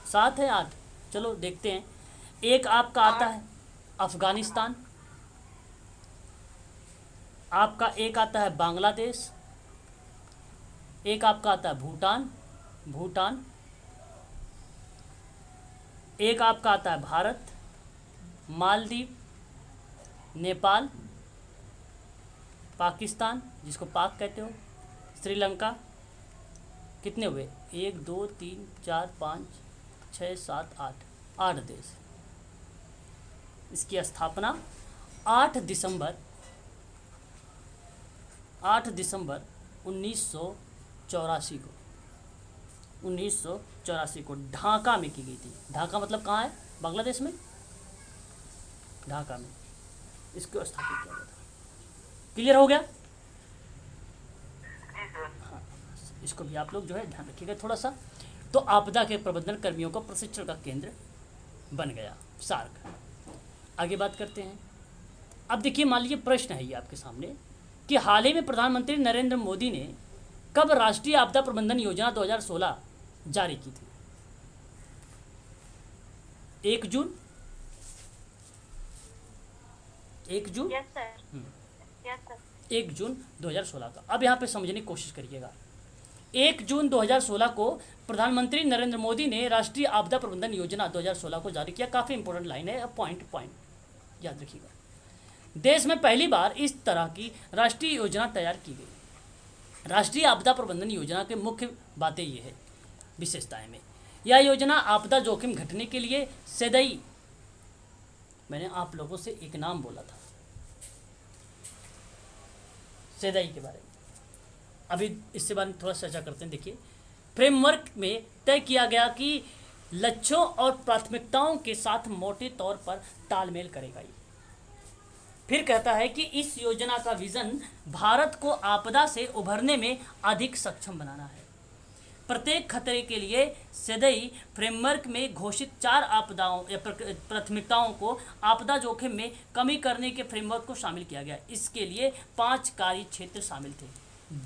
7 है 8, चलो देखते हैं। एक आपका आता है अफगानिस्तान, आपका एक आता है बांग्लादेश, एक आपका आता है भूटान, एक आपका आता है भारत, मालदीव, नेपाल, पाकिस्तान जिसको पाक कहते हो, श्रीलंका। कितने हुए, 1 2 3 4 5 6 7 8 देश। इसकी स्थापना 8 दिसंबर 1984 को ढाका में की गई थी। ढाका मतलब कहाँ है, बांग्लादेश में, ढाका में इसको स्थापित किया गया था। क्लियर हो गया, हाँ, इसको भी आप लोग जो है ध्यान रखिएगा थोड़ा सा। तो आपदा के प्रबंधन कर्मियों को प्रशिक्षण का केंद्र बन गया सार्क। आगे बात करते हैं। अब देखिए, मान लीजिए प्रश्न है ये आपके सामने कि हाल ही में प्रधानमंत्री नरेंद्र मोदी ने कब राष्ट्रीय आपदा प्रबंधन योजना 2016 जारी की थी। 1 जून, 1 जून, यस सर, यस सर। 1 जून 2016 का। अब यहाँ पे समझने की कोशिश करिएगा। 1 जून 2016 को प्रधानमंत्री नरेंद्र मोदी ने राष्ट्रीय आपदा प्रबंधन योजना 2016 को जारी किया। काफ़ी इंपॉर्टेंट लाइन है, पॉइंट याद रखिएगा। देश में पहली बार इस तरह की राष्ट्रीय योजना तैयार की गई। राष्ट्रीय आपदा प्रबंधन योजना के मुख्य बातें ये है, विशेषताएं में। यह योजना आपदा जोखिम घटने के लिए सदैई, मैंने आप लोगों से एक नाम बोला था, सेदाई के बारे में अभी इससे बारे में थोड़ा चर्चा करते हैं। देखिए, फ्रेमवर्क में तय किया गया कि लक्ष्यों और प्राथमिकताओं के साथ मोटे तौर पर तालमेल करेगा ये। फिर कहता है कि इस योजना का विजन भारत को आपदा से उभरने में अधिक सक्षम बनाना है। प्रत्येक खतरे के लिए सदैई फ्रेमवर्क में घोषित 4 आपदाओं या प्राथमिकताओं को आपदा जोखिम में कमी करने के फ्रेमवर्क को शामिल किया गया। इसके लिए 5 कार्य क्षेत्र शामिल थे।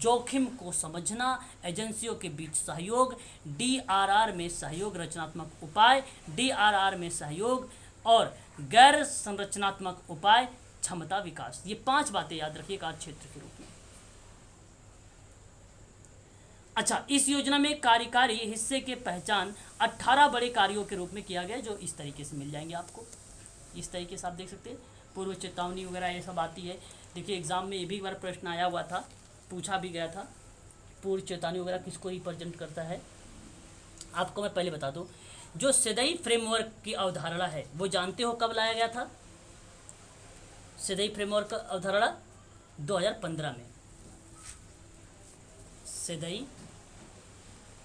जोखिम को समझना, एजेंसियों के बीच सहयोग, डीआरआर में सहयोग, रचनात्मक उपाय, डीआरआर में सहयोग और गैर संरचनात्मक उपाय, क्षमता विकास। ये 5 बातें याद रखिए कार्य क्षेत्र के रूप में। अच्छा, इस योजना में कार्यकारी हिस्से के पहचान 18 बड़े कार्यों के रूप में किया गया, जो इस तरीके से मिल जाएंगे आपको। इस तरीके से आप देख सकते हैं, पूर्व चेतावनी वगैरह ये सब आती है। देखिए, एग्जाम में ये भी एक बार प्रश्न आया हुआ था, पूछा भी गया था, पूर्व चेतावनी वगैरह किसको रिप्रेजेंट करता है। आपको मैं पहले बता दूं, जो सदैई फ्रेमवर्क की अवधारणा है वो जानते हो कब लाया गया था? सदैई फ्रेमवर्क का अवधारणा 2015 में। सदैई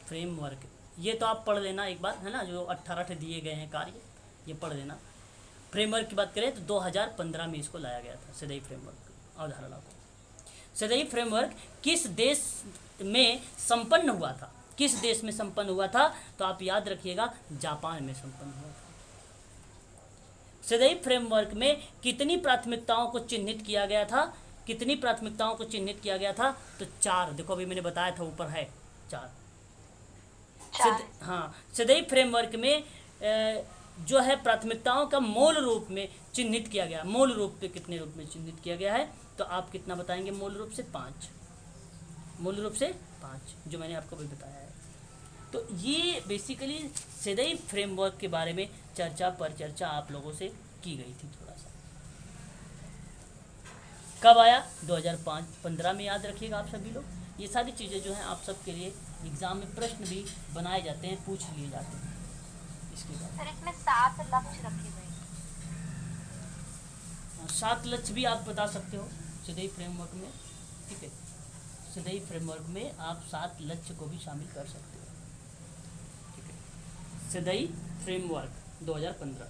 फ्रेमवर्क, ये तो आप पढ़ लेना एक बार, है ना, जो 18 दिए गए हैं कार्य, ये पढ़ लेना। फ्रेमवर्क की बात करें तो 2015 में इसको लाया गया था, सदैई फ्रेमवर्क अवधारणा को। सदैई फ्रेमवर्क किस देश में संपन्न हुआ था? किस देश में संपन्न हुआ था? तो आप याद रखिएगा, जापान में संपन्न हुआ था। सदैई फ्रेमवर्क में कितनी प्राथमिकताओं को चिन्हित किया गया था? कितनी प्राथमिकताओं को चिन्हित किया गया था? तो 4। देखो, अभी मैंने बताया था, ऊपर है 4। हाँ, सदैई फ्रेमवर्क में जो है प्राथमिकताओं का मूल रूप में चिन्हित किया गया। मूल रूप पे कितने रूप में चिन्हित किया गया है? तो आप कितना बताएंगे? मूल रूप से 5। मूल रूप से 5, जो मैंने आपको भी बताया है। तो ये बेसिकली सदैई फ्रेमवर्क के बारे में चर्चा पर चर्चा आप लोगों से की गई थी थोड़ा सा। कब आया? 2015 में। याद रखिएगा आप सभी लोग, ये सारी चीज़ें जो हैं आप सब के लिए एग्जाम में प्रश्न भी बनाए जाते हैं, पूछ लिए जाते हैं। इसके बाद सर, इसमें 7 लक्ष्य रखे गए। 7 लक्ष्य भी आप बता सकते हो सदैई फ्रेमवर्क में, ठीक है। सदैई फ्रेमवर्क में आप 7 लक्ष्य को भी शामिल कर सकते हो, ठीक है। सदैई फ्रेमवर्क 2015।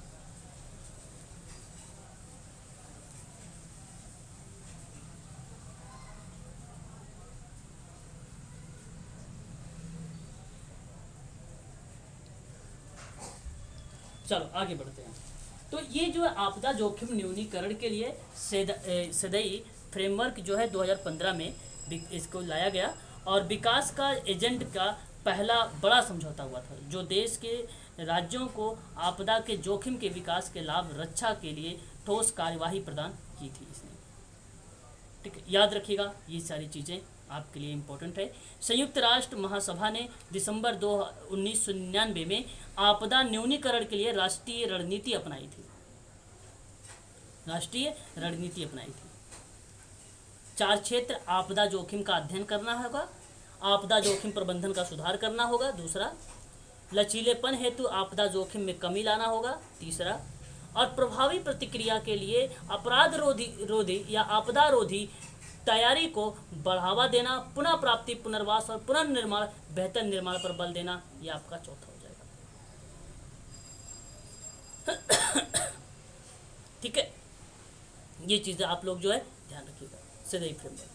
चलो आगे बढ़ते हैं। तो ये जो आपदा जोखिम न्यूनीकरण के लिए सदैई फ्रेमवर्क जो है 2015 में इसको लाया गया और विकास का एजेंट का पहला बड़ा समझौता हुआ था, जो देश के राज्यों को आपदा के जोखिम के विकास के लाभ रक्षा के लिए ठोस कार्यवाही प्रदान की थी इसने, ठीक है। याद रखिएगा, ये सारी चीज़ें आपके लिए इम्पोर्टेंट है। संयुक्त राष्ट्र महासभा ने दिसंबर 1999 में आपदा न्यूनीकरण के लिए राष्ट्रीय रणनीति अपनाई थी। राष्ट्रीय रणनीति अपनाई थी। 4 क्षेत्र: आपदा जोखिम का अध्ययन करना होगा, आपदा जोखिम प्रबंधन का सुधार करना होगा, दूसरा लचीलेपन हेतु आपदा जोखिम में कमी लाना होगा, तीसरा और प्रभावी प्रतिक्रिया के लिए अपराध रोधी या आपदा रोधी तैयारी को बढ़ावा देना, पुनः प्राप्ति, पुनर्वास और पुनर्निर्माण, बेहतर निर्माण पर बल देना, यह आपका चौथा हो जाएगा। ठीक है, ये चीज़ें आप लोग जो है ध्यान रखिएगा सदैई फ्रेमवर्क।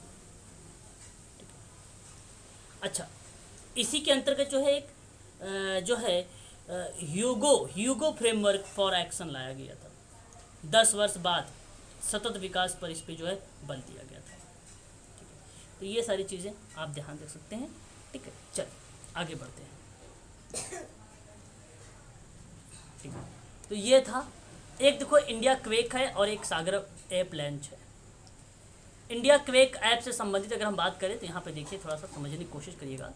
ठीक है, अच्छा, इसी के अंतर्गत जो है एक जो है ह्यूगो फ्रेमवर्क फॉर एक्शन लाया गया था। 10 वर्ष बाद सतत विकास पर इस पे जो है बल दिया गया था। ठीक है, तो ये सारी चीज़ें आप ध्यान रख सकते हैं। ठीक है, चलिए आगे बढ़ते हैं। ठीक है, तो ये था एक, देखो इंडिया क्वेक है और एक सागर ऐप लॉन्च है। इंडिया क्वेक ऐप से संबंधित अगर हम बात करें तो यहाँ पे देखिए, थोड़ा सा समझने की कोशिश करिएगा।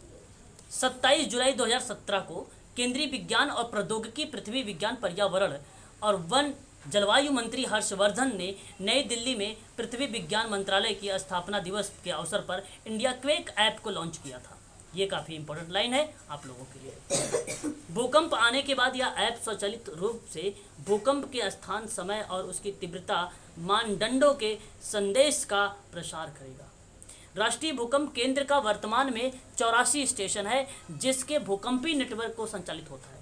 27 जुलाई 2017 को केंद्रीय विज्ञान और प्रौद्योगिकी, पृथ्वी विज्ञान, पर्यावरण और वन जलवायु मंत्री हर्षवर्धन ने नई दिल्ली में पृथ्वी विज्ञान मंत्रालय की स्थापना दिवस के अवसर पर इंडिया क्वेक ऐप को लॉन्च किया था। ये काफ़ी इंपॉर्टेंट लाइन है आप लोगों के लिए। भूकंप आने के बाद यह ऐप स्वचालित रूप से भूकंप के स्थान, समय और उसकी तीव्रता मानदंडों के संदेश का प्रसार करेगा। राष्ट्रीय भूकंप केंद्र का वर्तमान में 84 स्टेशन है जिसके भूकंपीय नेटवर्क को संचालित होता है।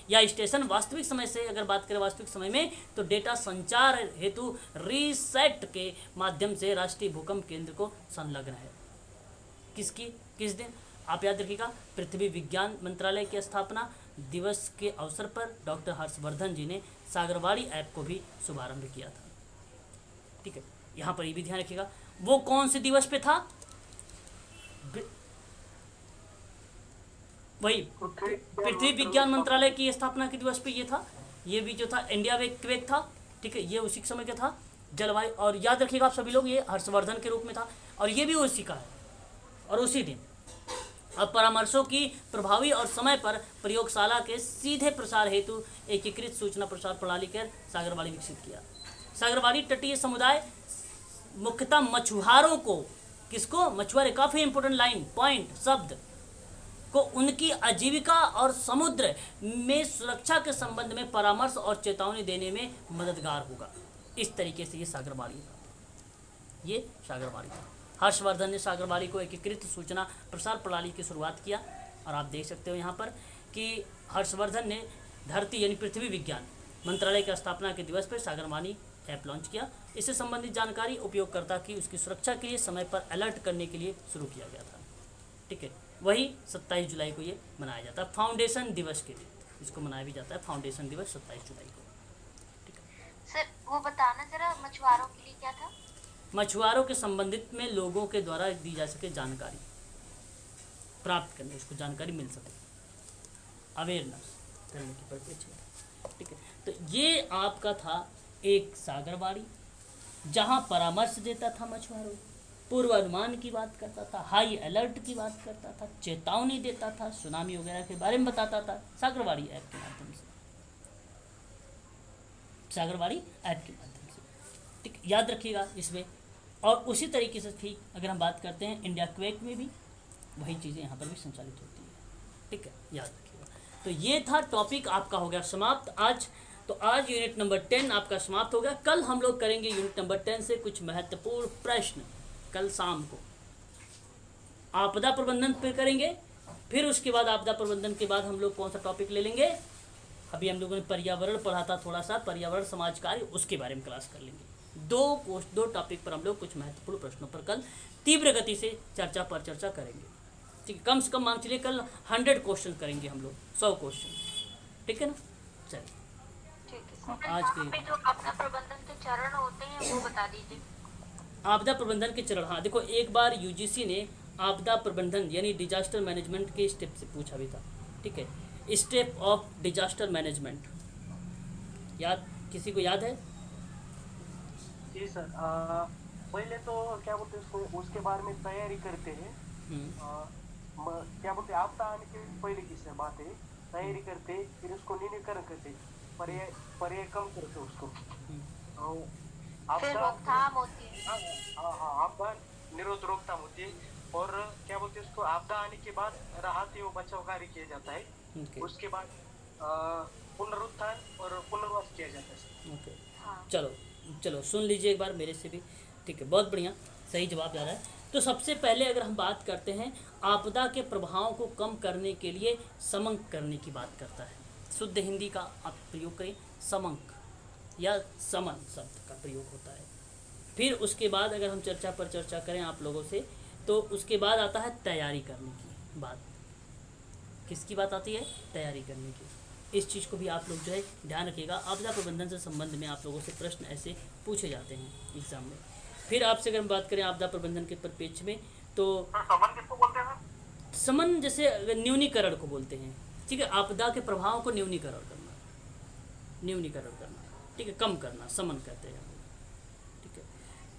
यह स्टेशन वास्तविक समय से अगर बात करें वास्तविक समय में तो डेटा संचार हेतु रीसेट के माध्यम से राष्ट्रीय भूकंप केंद्र को संलग्न है। किस दिन आप याद रखिएगा, पृथ्वी विज्ञान मंत्रालय की स्थापना दिवस के अवसर पर डॉक्टर हर्षवर्धन जी ने सागरवाड़ी ऐप को भी शुभारंभ किया था। ठीक है, यहाँ पर ये भी ध्यान रखिएगा। वो कौन से दिवस पे था? वही पृथ्वी विज्ञान मंत्रालय की स्थापना के दिवस पे ये था। ये भी जो था इंडिया क्वेक था। ठीक है, ये उसी समय का था। जलवायु, और याद रखिएगा आप सभी लोग, ये हर्षवर्धन के रूप में था और ये भी उसी का है और उसी दिन। अब परामर्शों की प्रभावी और समय पर प्रयोगशाला के सीधे प्रसार हेतु एकीकृत सूचना प्रसार प्रणाली कर सागरवाड़ी विकसित किया। सागरवाड़ी तटीय समुदाय मुख्यतः मछुआरों को, किसको? मछुआरे, काफ़ी इंपोर्टेंट लाइन पॉइंट शब्द को उनकी आजीविका और समुद्र में सुरक्षा के संबंध में परामर्श और चेतावनी देने में मददगार होगा। इस तरीके से ये सागरवाड़ी था। ये सागरवाड़ी था। हर्षवर्धन ने सागरवाड़ी को एकीकृत सूचना प्रसार प्रणाली की शुरुआत किया और आप देख सकते हो यहाँ पर कि हर्षवर्धन ने धरती यानी पृथ्वी विज्ञान मंत्रालय की स्थापना के दिवस पर सागरवाणी ऐप लॉन्च किया। इससे संबंधित जानकारी उपयोगकर्ता की उसकी सुरक्षा के लिए समय पर अलर्ट करने के लिए शुरू किया गया था। ठीक है, वही 27 जुलाई को ये मनाया जाता है फाउंडेशन दिवस के दिन। इसको मनाया भी जाता है फाउंडेशन दिवस 27 जुलाई को। ठीक है सर, वो बताना जरा मछुआरों के लिए क्या था? मछुआरों के संबंधित में लोगों के द्वारा दी जा सके जानकारी प्राप्त करने, उसको जानकारी मिल सके, अवेयरनेस करने की परिप्रेक्ष्य में। ठीक है, तो ये आपका था एक सागरवाड़ी, जहाँ परामर्श देता था मछुआरों, पूर्वानुमान की बात करता था, हाई अलर्ट की बात करता था, चेतावनी देता था, सुनामी वगैरह के बारे में बताता था सागरवाड़ी ऐप के माध्यम से। सागरवाड़ी ऐप के माध्यम से, ठीक, याद रखिएगा इसमें। और उसी तरीके से ठीक अगर हम बात करते हैं इंडिया क्वेक में भी वही चीज़ें यहाँ पर भी संचालित होती है। ठीक है, याद रखिएगा। तो ये था टॉपिक आपका हो गया समाप्त आज। तो आज यूनिट नंबर 10 आपका समाप्त हो गया। कल हम लोग करेंगे यूनिट नंबर 10 से कुछ महत्वपूर्ण प्रश्न। कल शाम को आपदा प्रबंधन पे करेंगे। फिर उसके बाद आपदा प्रबंधन के बाद हम लोग कौन सा टॉपिक ले लेंगे? अभी हम लोगों ने पर्यावरण पढ़ा था, थोड़ा सा पर्यावरण समाज कार्य, उसके बारे में क्लास कर लेंगे। दो टॉपिक पर हम लोग कुछ महत्वपूर्ण प्रश्नों पर कल तीव्र गति से चर्चा करेंगे। ठीक है, कम से कम मान चलिए कल 100 क्वेश्चन करेंगे हम लोग, 100 क्वेश्चन। ठीक है ना? चलिए आज के जो आपदा प्रबंधन के चरण होते हैं वो बता दीजिए। आपदा प्रबंधन के चरण, हाँ देखो, एक बार यूजीसी ने आपदा प्रबंधन यानी डिजास्टर मैनेजमेंट के स्टेप से पूछा भी था। ठीक है, स्टेप ऑफ डिजास्टर मैनेजमेंट याद, किसी को याद है? जी सर, पहले तो क्या बोलते हैं उसको, उसके बारे में तैयारी करते हैं। क्या बोलते हैं, आपदा आने के पहले की सर बात है, तैयारी करते, फिर उसको न्यूनीकरण करते, पर्याय कम करते उसको। फिर रोकथाम होती है। हाँ, आपदा निरोध रोकथाम होती है। और क्या बोलते हैं उसको, आपदा आने के बाद राहत एवं बचाव कार्य किया जाता है। उसके बाद पुनरुत्थान और पुनर्वास किया जाता है। ओके, चलो सुन लीजिए एक बार मेरे से भी। ठीक है, बहुत बढ़िया, सही जवाब आ रहा है। तो सबसे पहले अगर हम बात करते हैं, आपदा के प्रभावों को कम करने के लिए समंक करने की बात करता है। शुद्ध हिंदी का आप प्रयोग करें, समंक या समन शब्द का प्रयोग होता है। फिर उसके बाद अगर हम चर्चा करें आप लोगों से, तो उसके बाद आता है तैयारी करने की बात। किसकी बात आती है? तैयारी करने की। इस चीज़ को भी आप लोग जो है ध्यान रखिएगा। आपदा प्रबंधन से संबंध में आप लोगों से प्रश्न ऐसे पूछे जाते हैं एग्जाम में। फिर आपसे अगर हम बात करें आपदा प्रबंधन के परिप्रेक्ष्य में, तो समन किसको बोलते हैं? समन जैसे न्यूनीकरण को बोलते हैं। ठीक है, आपदा के प्रभावों को न्यूनीकरण करना, ठीक है, कम करना, समन कहते हैं। ठीक है,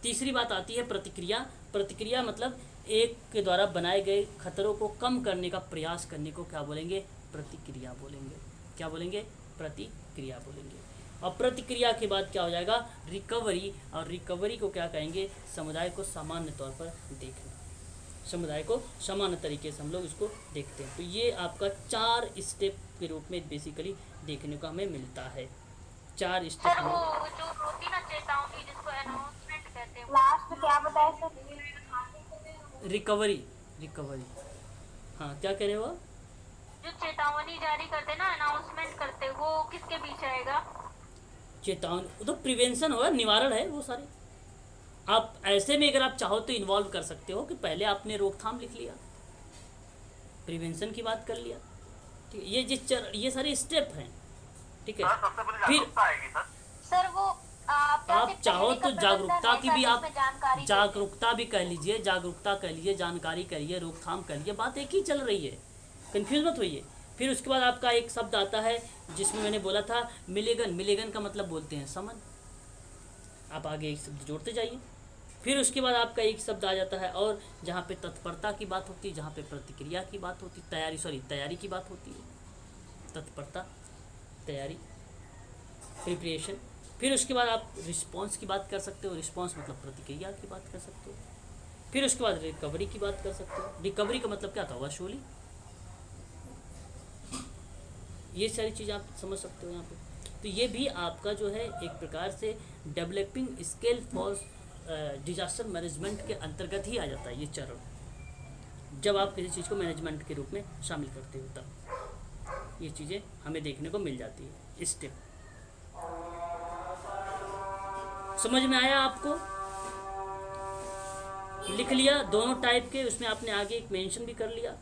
तीसरी बात आती है प्रतिक्रिया मतलब एक के द्वारा बनाए गए खतरों को कम करने का प्रयास करने को क्या बोलेंगे? प्रतिक्रिया बोलेंगे। क्या बोलेंगे? प्रतिक्रिया बोलेंगे। और प्रतिक्रिया के बाद क्या हो जाएगा? रिकवरी। और रिकवरी को क्या कहेंगे? समुदाय को सामान्य तौर पर देखना, समुदाय को सामान्य तरीके से हम लोग इसको देखते हैं। तो ये आपका 4 स्टेप के रूप में बेसिकली देखने को हमें मिलता है। 4 स्टेप। सर वो जो होती ना चेतावनी, जिसको अनाउंसमेंट कहते हैं, लास्ट में क्या बताया सर? रिकवरी रिकवरी, हाँ क्या कह रहे हो आप? जो चेतावनी जारी करते ना, अनाउंसमेंट करते, वो किसके पीछे आएगा? चेतावनी, वो तो प्रिवेंशन होगा, निवारण है वो सारे। आप ऐसे में अगर आप चाहो तो इन्वॉल्व कर सकते हो कि पहले आपने रोकथाम लिख लिया, प्रिवेंशन की बात कर लिया, ठीक है, ये सारे स्टेप हैं, ठीक है। फिर सर वो आप चाहो तो जागरूकता की भी आप जानकारी जागरूकता भी कह लीजिए, जागरूकता कह लीजिए, जानकारी कहिए, रोकथाम कह लीजिए, बात एक ही चल रही है, कंफ्यूज मत होइए। फिर उसके बाद आपका एक शब्द आता है जिसमें मैंने बोला था मिलेगन, मिलेगन का मतलब बोलते हैं समन, आप आगे एक शब्द जोड़ते जाइए। फिर उसके बाद आपका एक शब्द आ जाता है और जहाँ पे तत्परता की बात होती है, जहाँ पे प्रतिक्रिया की बात होती है, तैयारी की बात होती है, तत्परता, तैयारी, प्रिपरेशन। फिर उसके बाद आप रिस्पॉन्स की बात कर सकते हो, रिस्पॉन्स मतलब प्रतिक्रिया की बात कर सकते हो। फिर उसके बाद रिकवरी की बात कर सकते हो, रिकवरी का मतलब क्या था, वसूली। ये सारी चीज़ें आप समझ सकते हो यहाँ पे। तो ये भी आपका जो है एक प्रकार से developing skill for disaster management के अंतर्गत ही आ जाता है ये चरण। जब आप किसी चीज़ को मैनेजमेंट के रूप में शामिल करते हो तब ये चीज़ें हमें देखने को मिल जाती है। स्टेप समझ में आया आपको? लिख लिया दोनों टाइप के, उसमें आपने आगे एक मेंशन भी कर लिया।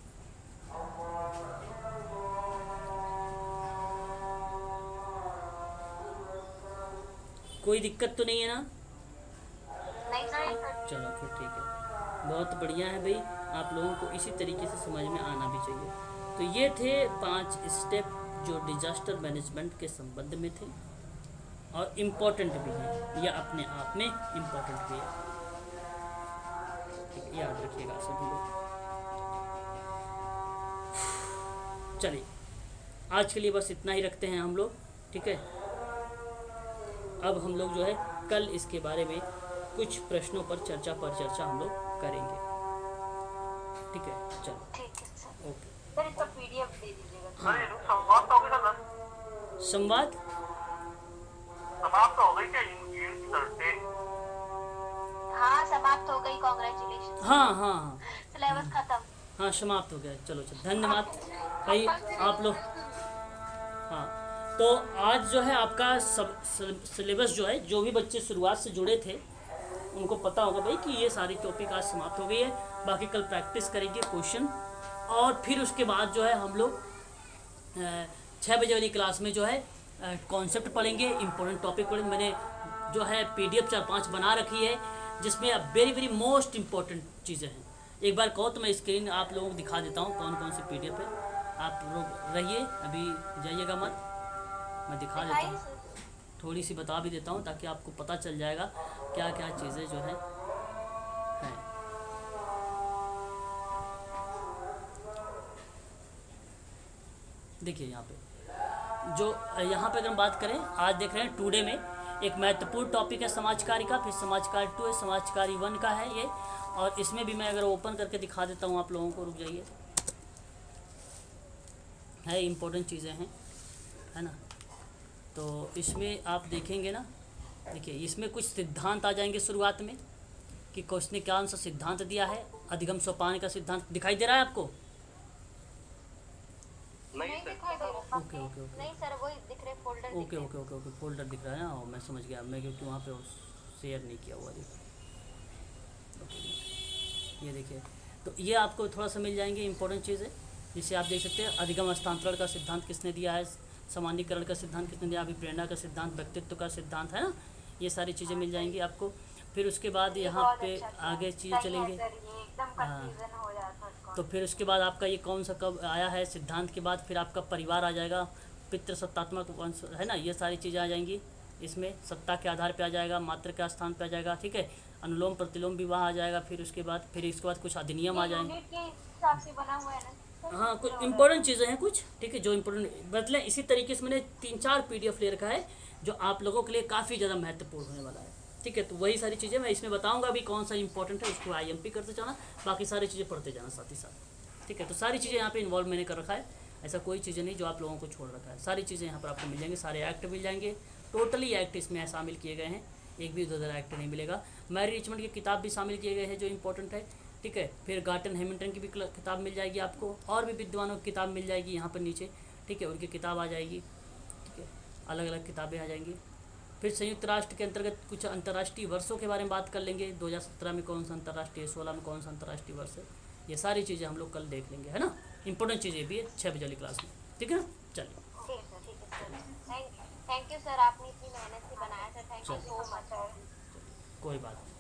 कोई दिक्कत तो नहीं है ना? नहीं चलो फिर ठीक है, बहुत बढ़िया है भाई, आप लोगों को इसी तरीके से समझ में आना भी चाहिए। तो ये थे 5 स्टेप जो डिजास्टर मैनेजमेंट के संबंध में थे और इम्पोर्टेंट भी है, यह अपने आप में इम्पोर्टेंट भी है, ठीक है, याद रखिएगा सभी लोग। चलिए आज के लिए बस इतना ही रखते हैं हम लोग, ठीक है। अब हम लोग जो है कल इसके बारे में कुछ प्रश्नों पर चर्चा हम लोग करेंगे, ठीक है। चलो ठीक है सर। ओके। सर इसका पीडीएफ दे दीजिएगा। संवाद समाप्त हो गई क्या यूनिट 13? हाँ समाप्त हो गई, कॉन्ग्रेचुलेशन। हाँ, सिलेबस खत्म। हाँ समाप्त हो गया। चलो धन्यवाद भाई आप लोग। हाँ तो आज जो है आपका सिलेबस जो है, जो भी बच्चे शुरुआत से जुड़े थे उनको पता होगा भाई कि ये सारी टॉपिक आज समाप्त हो गई है। बाकी कल प्रैक्टिस करेंगे क्वेश्चन, और फिर उसके बाद जो है हम लोग 6 बजे वाली क्लास में जो है कॉन्सेप्ट पढ़ेंगे, इंपॉर्टेंट टॉपिक पढ़ेंगे। मैंने जो है पीडीएफ 4-5 बना रखी है जिसमें अब वेरी मोस्ट इम्पोर्टेंट चीज़ें हैं। एक बार कहो तो मैं स्क्रीन आप लोगों को दिखा देता हूँ कौन कौन सी पीडीएफ है। आप लोग रहिए, अभी जाइएगा मत, मैं दिखा देता हूँ, थोड़ी सी बता भी देता हूँ ताकि आपको पता चल जाएगा क्या क्या चीज़ें जो है। देखिए यहाँ पे जो यहाँ पे अगर हम बात करें, आज देख रहे हैं टुडे में एक महत्वपूर्ण टॉपिक है समाजकारी का, फिर समाजकारी 2 है, समाजकारी 1 का है ये। और इसमें भी मैं अगर ओपन करके दिखा देता हूँ आप लोगों को, रुक जाइए, है इम्पोर्टेंट चीज़ें हैं, है ना। तो इसमें आप देखेंगे ना, देखिए इसमें कुछ सिद्धांत आ जाएंगे शुरुआत में कि क्वेश्चन ने कौन सा सिद्धांत दिया है। अधिगम सोपान का सिद्धांत दिखाई दे रहा है आपको? नहीं दिखाई दे रहा। ओके नहीं सर वही दिख रहे फोल्डर। ओके फोल्डर दिख रहा है ना, मैं समझ गया, मैं क्योंकि वहाँ पे शेयर नहीं किया हुआ। देखिए ये देखिए, तो ये आपको थोड़ा सा मिल जाएंगे इंपॉर्टेंट चीज़ है जिसे आप देख सकते हैं। अधिगम हस्तांतरण का सिद्धांत किसने दिया है, सामान्यीकरण का सिद्धांत किसने दिया, अभिप्रेरणा का सिद्धांत, व्यक्तित्व का सिद्धांत, है ना। ये सारी चीज़ें मिल जाएंगी आपको। फिर उसके बाद यहाँ पे आगे चीज़ें चलेंगे। हाँ, तो फिर उसके बाद आपका ये कौन सा कब आया है सिद्धांत के बाद, फिर आपका परिवार आ जाएगा, पितृसत्तात्मक वंश, है ना, ये सारी चीज़ें आ जाएंगी इसमें। सत्ता के आधार पे आ जाएगा, मात्र के स्थान पे आ जाएगा, ठीक है। अनुलोम प्रतिलोम विवाह आ जाएगा। फिर इसके बाद कुछ अधिनियम आ जाएंगे। हाँ कुछ इंपॉर्टेंट चीज़ें हैं कुछ, ठीक है, जो इम्पोर्टेंट मतलब इसी तरीके से मैंने 3-4 पीडीएफ ले रखा है जो आप लोगों के लिए काफ़ी ज़्यादा महत्वपूर्ण होने वाला है, ठीक है। तो वही सारी चीज़ें मैं इसमें बताऊंगा अभी कौन सा इंपॉर्टेंट है, उसको IMP करते जाना, बाकी सारी चीज़ें पढ़ते जाना साथ ही साथ, ठीक है। तो सारी चीज़ें यहाँ पे इन्वॉल्व मैंने कर रखा है, ऐसा कोई चीज़ें नहीं जो आप लोगों को छोड़ रखा है। सारी चीज़ें यहाँ पर आपको मिल जाएंगी, सारे एक्ट मिल जाएंगे, टोटली एक्ट इसमें शामिल किए गए हैं, एक भी उधर एक्ट नहीं मिलेगा। मैरी रिचमंड की किताब भी शामिल किए गए हैं जो इंपॉर्टेंट है। ठीक है। फिर गार्टन हैमिल्टन की भी किताब मिल जाएगी आपको, और भी विद्वानों की किताब मिल जाएगी यहाँ पर नीचे, ठीक है, उनकी किताब आ जाएगी, ठीक है, अलग अलग किताबें आ जाएंगी। फिर संयुक्त राष्ट्र के अंतर्गत कुछ अंतर्राष्ट्रीय वर्षों के बारे में बात कर लेंगे, 2017 में कौन सा अंतर्राष्ट्रीय, 16 में कौन सा अंतर्राष्ट्रीय वर्ष है, ये सारी चीज़ें हम लोग कल देख लेंगे, है ना। इंपॉर्टेंट चीज़ें भी है 6 बजे वाली क्लास में, ठीक है ना। चलिए, ठीक है सर, थैंक यू सर, आपने इतनी मेहनत से बनाया sir, thank you so much sir. कोई बात नहीं।